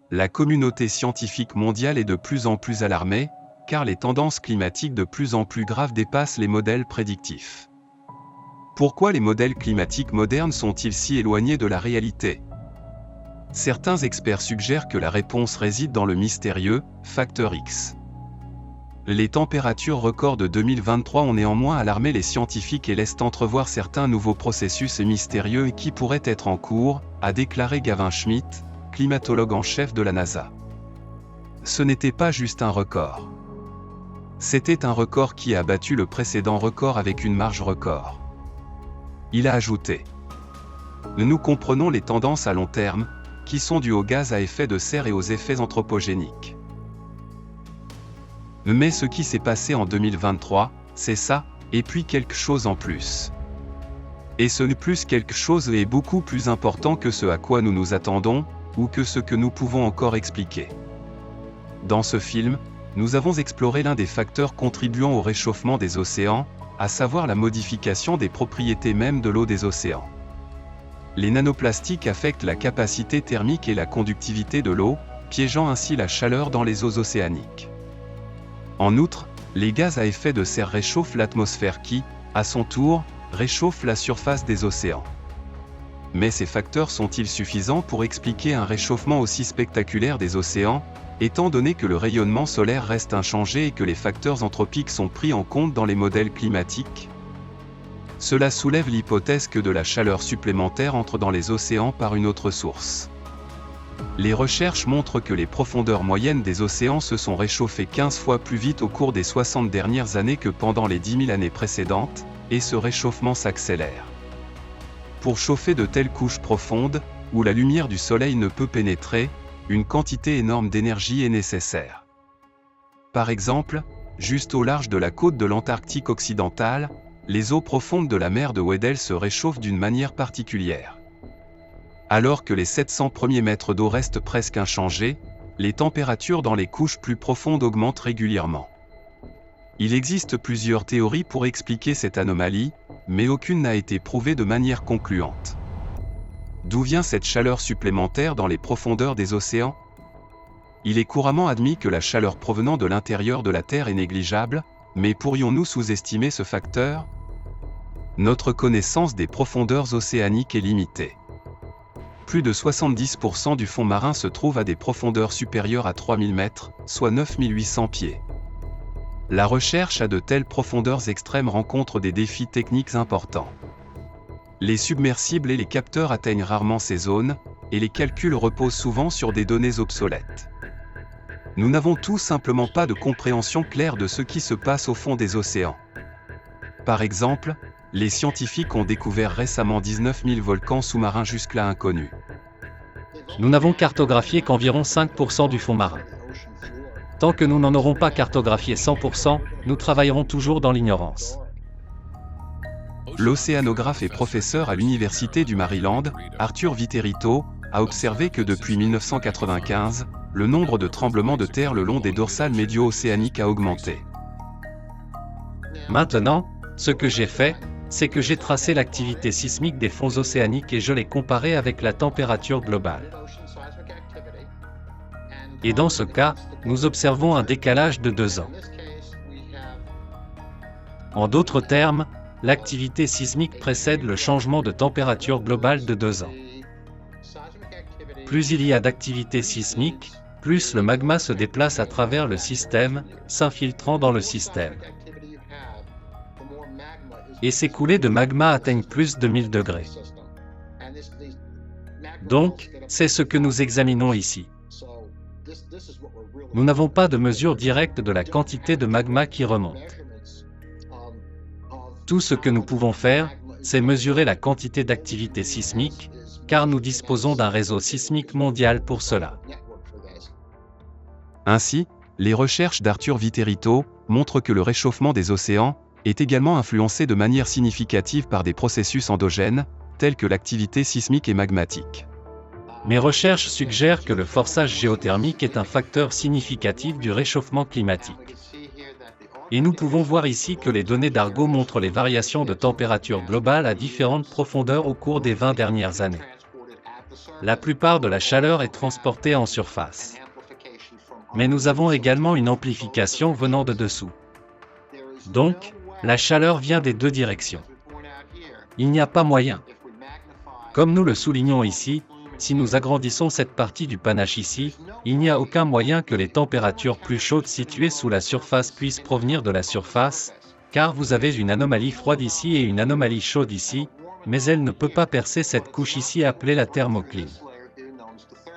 La communauté scientifique mondiale est de plus en plus alarmée, car les tendances climatiques de plus en plus graves dépassent les modèles prédictifs. Pourquoi les modèles climatiques modernes sont-ils si éloignés de la réalité ? Certains experts suggèrent que la réponse réside dans le mystérieux « facteur X ». Les températures records de 2023 ont néanmoins alarmé les scientifiques et laissent entrevoir certains nouveaux processus mystérieux qui pourraient être en cours, a déclaré Gavin Schmidt, climatologue en chef de la NASA. Ce n'était pas juste un record. C'était un record qui a battu le précédent record avec une marge record. Il a ajouté : nous comprenons les tendances à long terme, qui sont dues aux gaz à effet de serre et aux effets anthropogéniques. Mais ce qui s'est passé en 2023, c'est ça, et puis quelque chose en plus. Et ce plus quelque chose est beaucoup plus important que ce à quoi nous nous attendons, ou que ce que nous pouvons encore expliquer. Dans ce film, nous avons exploré l'un des facteurs contribuant au réchauffement des océans, à savoir la modification des propriétés mêmes de l'eau des océans. Les nanoplastiques affectent la capacité thermique et la conductivité de l'eau, piégeant ainsi la chaleur dans les eaux océaniques. En outre, les gaz à effet de serre réchauffent l'atmosphère qui, à son tour, réchauffe la surface des océans. Mais ces facteurs sont-ils suffisants pour expliquer un réchauffement aussi spectaculaire des océans, étant donné que le rayonnement solaire reste inchangé et que les facteurs anthropiques sont pris en compte dans les modèles climatiques? Cela soulève l'hypothèse que de la chaleur supplémentaire entre dans les océans par une autre source. Les recherches montrent que les profondeurs moyennes des océans se sont réchauffées 15 fois plus vite au cours des 60 dernières années que pendant les 10 000 années précédentes, et ce réchauffement s'accélère. Pour chauffer de telles couches profondes, où la lumière du soleil ne peut pénétrer, une quantité énorme d'énergie est nécessaire. Par exemple, juste au large de la côte de l'Antarctique occidentale, les eaux profondes de la mer de Weddell se réchauffent d'une manière particulière. Alors que les 700 premiers mètres d'eau restent presque inchangés, les températures dans les couches plus profondes augmentent régulièrement. Il existe plusieurs théories pour expliquer cette anomalie, mais aucune n'a été prouvée de manière concluante. D'où vient cette chaleur supplémentaire dans les profondeurs des océans? Il est couramment admis que la chaleur provenant de l'intérieur de la Terre est négligeable, mais pourrions-nous sous-estimer ce facteur? Notre connaissance des profondeurs océaniques est limitée. Plus de 70% du fond marin se trouve à des profondeurs supérieures à 3000 mètres, soit 9800 pieds. La recherche à de telles profondeurs extrêmes rencontre des défis techniques importants. Les submersibles et les capteurs atteignent rarement ces zones, et les calculs reposent souvent sur des données obsolètes. Nous n'avons tout simplement pas de compréhension claire de ce qui se passe au fond des océans. Par exemple, les scientifiques ont découvert récemment 19 000 volcans sous-marins jusque-là inconnus. Nous n'avons cartographié qu'environ 5% du fond marin. Tant que nous n'en aurons pas cartographié 100%, nous travaillerons toujours dans l'ignorance. L'océanographe et professeur à l'Université du Maryland, Arthur Viterito, a observé que depuis 1995, le nombre de tremblements de terre le long des dorsales médio-océaniques a augmenté. Maintenant, ce que j'ai fait, c'est que j'ai tracé l'activité sismique des fonds océaniques et je l'ai comparée avec la température globale. Et dans ce cas, nous observons un décalage de 2 ans. En d'autres termes, l'activité sismique précède le changement de température globale de 2 ans. Plus il y a d'activité sismique, plus le magma se déplace à travers le système, s'infiltrant dans le système. Et ces coulées de magma atteignent plus de 1000 degrés. Donc, c'est ce que nous examinons ici. Nous n'avons pas de mesure directe de la quantité de magma qui remonte. Tout ce que nous pouvons faire, c'est mesurer la quantité d'activité sismique, car nous disposons d'un réseau sismique mondial pour cela. Ainsi, les recherches d'Arthur Viterito montrent que le réchauffement des océans est également influencé de manière significative par des processus endogènes, tels que l'activité sismique et magmatique. Mes recherches suggèrent que le forçage géothermique est un facteur significatif du réchauffement climatique. Et nous pouvons voir ici que les données d'Argo montrent les variations de température globale à différentes profondeurs au cours des 20 dernières années. La plupart de la chaleur est transportée en surface. Mais nous avons également une amplification venant de dessous. Donc, la chaleur vient des 2 directions. Il n'y a pas moyen. Comme nous le soulignons ici, si nous agrandissons cette partie du panache ici, il n'y a aucun moyen que les températures plus chaudes situées sous la surface puissent provenir de la surface, car vous avez une anomalie froide ici et une anomalie chaude ici, mais elle ne peut pas percer cette couche ici appelée la thermocline.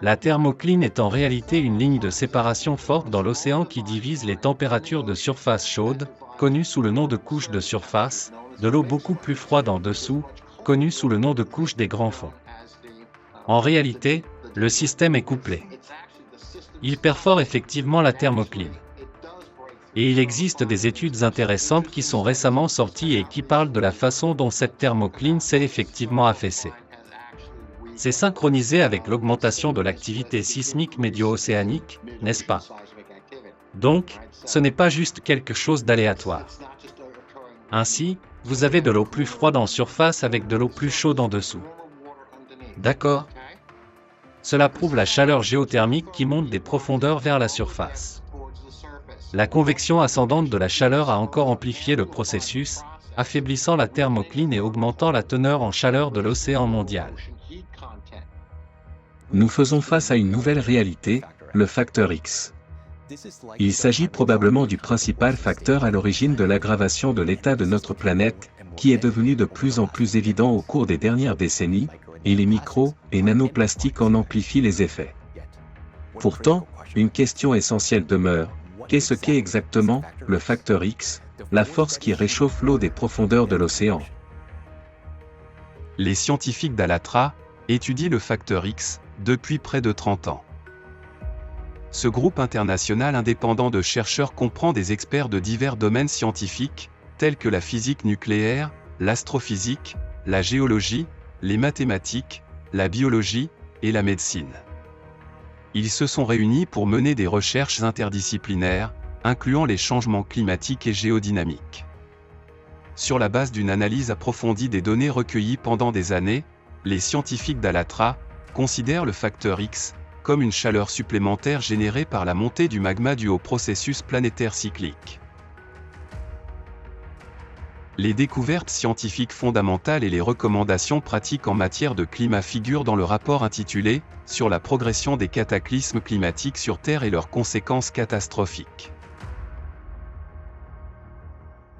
La thermocline est en réalité une ligne de séparation forte dans l'océan qui divise les températures de surface chaude, connues sous le nom de couche de surface, de l'eau beaucoup plus froide en dessous, connue sous le nom de couche des grands fonds. En réalité, le système est couplé. Il perfore effectivement la thermocline. Et il existe des études intéressantes qui sont récemment sorties et qui parlent de la façon dont cette thermocline s'est effectivement affaissée. C'est synchronisé avec l'augmentation de l'activité sismique médio-océanique, n'est-ce pas? Donc, ce n'est pas juste quelque chose d'aléatoire. Ainsi, vous avez de l'eau plus froide en surface avec de l'eau plus chaude en dessous. D'accord? Cela prouve la chaleur géothermique qui monte des profondeurs vers la surface. La convection ascendante de la chaleur a encore amplifié le processus, affaiblissant la thermocline et augmentant la teneur en chaleur de l'océan mondial. Nous faisons face à une nouvelle réalité, le facteur X. Il s'agit probablement du principal facteur à l'origine de l'aggravation de l'état de notre planète, qui est devenu de plus en plus évident au cours des dernières décennies, et les micro- et nanoplastiques en amplifient les effets. Pourtant, une question essentielle demeure. Qu'est-ce qu'est exactement le facteur X, la force qui réchauffe l'eau des profondeurs de l'océan? Les scientifiques d'Alatra étudient le facteur X depuis près de 30 ans. Ce groupe international indépendant de chercheurs comprend des experts de divers domaines scientifiques, tels que la physique nucléaire, l'astrophysique, la géologie, les mathématiques, la biologie et la médecine. Ils se sont réunis pour mener des recherches interdisciplinaires, incluant les changements climatiques et géodynamiques. Sur la base d'une analyse approfondie des données recueillies pendant des années, les scientifiques d'Alatra considèrent le facteur X comme une chaleur supplémentaire générée par la montée du magma due au processus planétaire cyclique. Les découvertes scientifiques fondamentales et les recommandations pratiques en matière de climat figurent dans le rapport intitulé « Sur la progression des cataclysmes climatiques sur Terre et leurs conséquences catastrophiques ».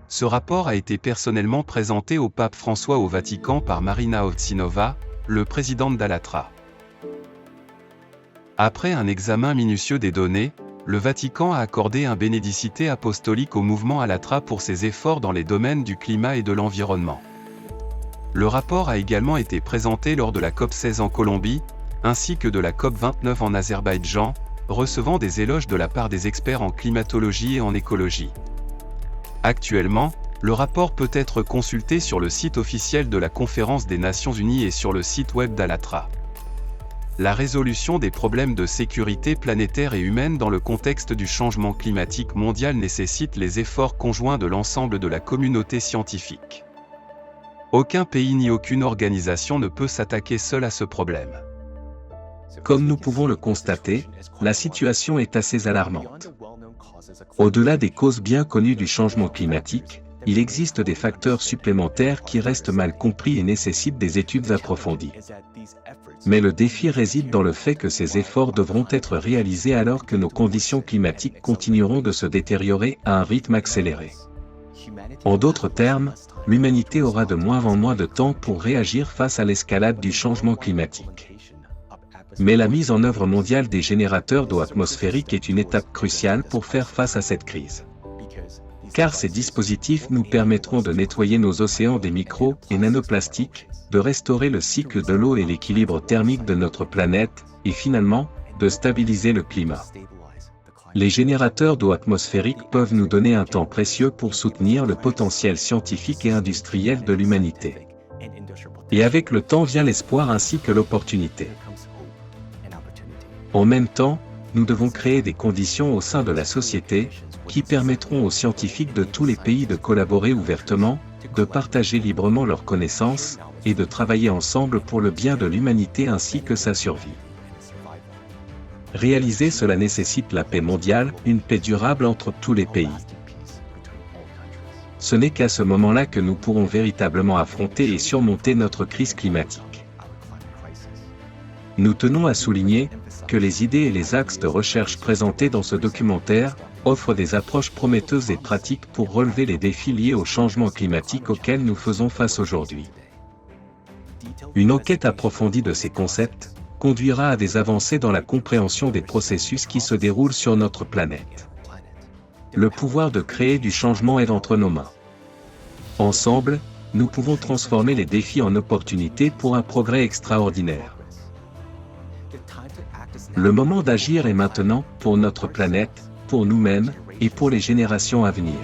Ce rapport a été personnellement présenté au pape François au Vatican par Marina Ovtsinova, le président d'Alatra. Après un examen minutieux des données, le Vatican a accordé un bénédicité apostolique au mouvement Alatra pour ses efforts dans les domaines du climat et de l'environnement. Le rapport a également été présenté lors de la COP16 en Colombie, ainsi que de la COP29 en Azerbaïdjan, recevant des éloges de la part des experts en climatologie et en écologie. Actuellement, le rapport peut être consulté sur le site officiel de la Conférence des Nations Unies et sur le site web d'Alatra. La résolution des problèmes de sécurité planétaire et humaine dans le contexte du changement climatique mondial nécessite les efforts conjoints de l'ensemble de la communauté scientifique. Aucun pays ni aucune organisation ne peut s'attaquer seul à ce problème. Comme nous pouvons le constater, la situation est assez alarmante. Au-delà des causes bien connues du changement climatique, il existe des facteurs supplémentaires qui restent mal compris et nécessitent des études approfondies. Mais le défi réside dans le fait que ces efforts devront être réalisés alors que nos conditions climatiques continueront de se détériorer à un rythme accéléré. En d'autres termes, l'humanité aura de moins en moins de temps pour réagir face à l'escalade du changement climatique. Mais la mise en œuvre mondiale des générateurs d'eau atmosphérique est une étape cruciale pour faire face à cette crise. Car ces dispositifs nous permettront de nettoyer nos océans des micro- et nanoplastiques, de restaurer le cycle de l'eau et l'équilibre thermique de notre planète, et finalement, de stabiliser le climat. Les générateurs d'eau atmosphérique peuvent nous donner un temps précieux pour soutenir le potentiel scientifique et industriel de l'humanité. Et avec le temps vient l'espoir ainsi que l'opportunité. En même temps, nous devons créer des conditions au sein de la société, qui permettront aux scientifiques de tous les pays de collaborer ouvertement, de partager librement leurs connaissances, et de travailler ensemble pour le bien de l'humanité ainsi que sa survie. Réaliser cela nécessite la paix mondiale, une paix durable entre tous les pays. Ce n'est qu'à ce moment-là que nous pourrons véritablement affronter et surmonter notre crise climatique. Nous tenons à souligner que les idées et les axes de recherche présentés dans ce documentaire offrent des approches prometteuses et pratiques pour relever les défis liés au changement climatique auxquels nous faisons face aujourd'hui. Une enquête approfondie de ces concepts conduira à des avancées dans la compréhension des processus qui se déroulent sur notre planète. Le pouvoir de créer du changement est entre nos mains. Ensemble, nous pouvons transformer les défis en opportunités pour un progrès extraordinaire. Le moment d'agir est maintenant, pour notre planète, pour nous-mêmes, et pour les générations à venir.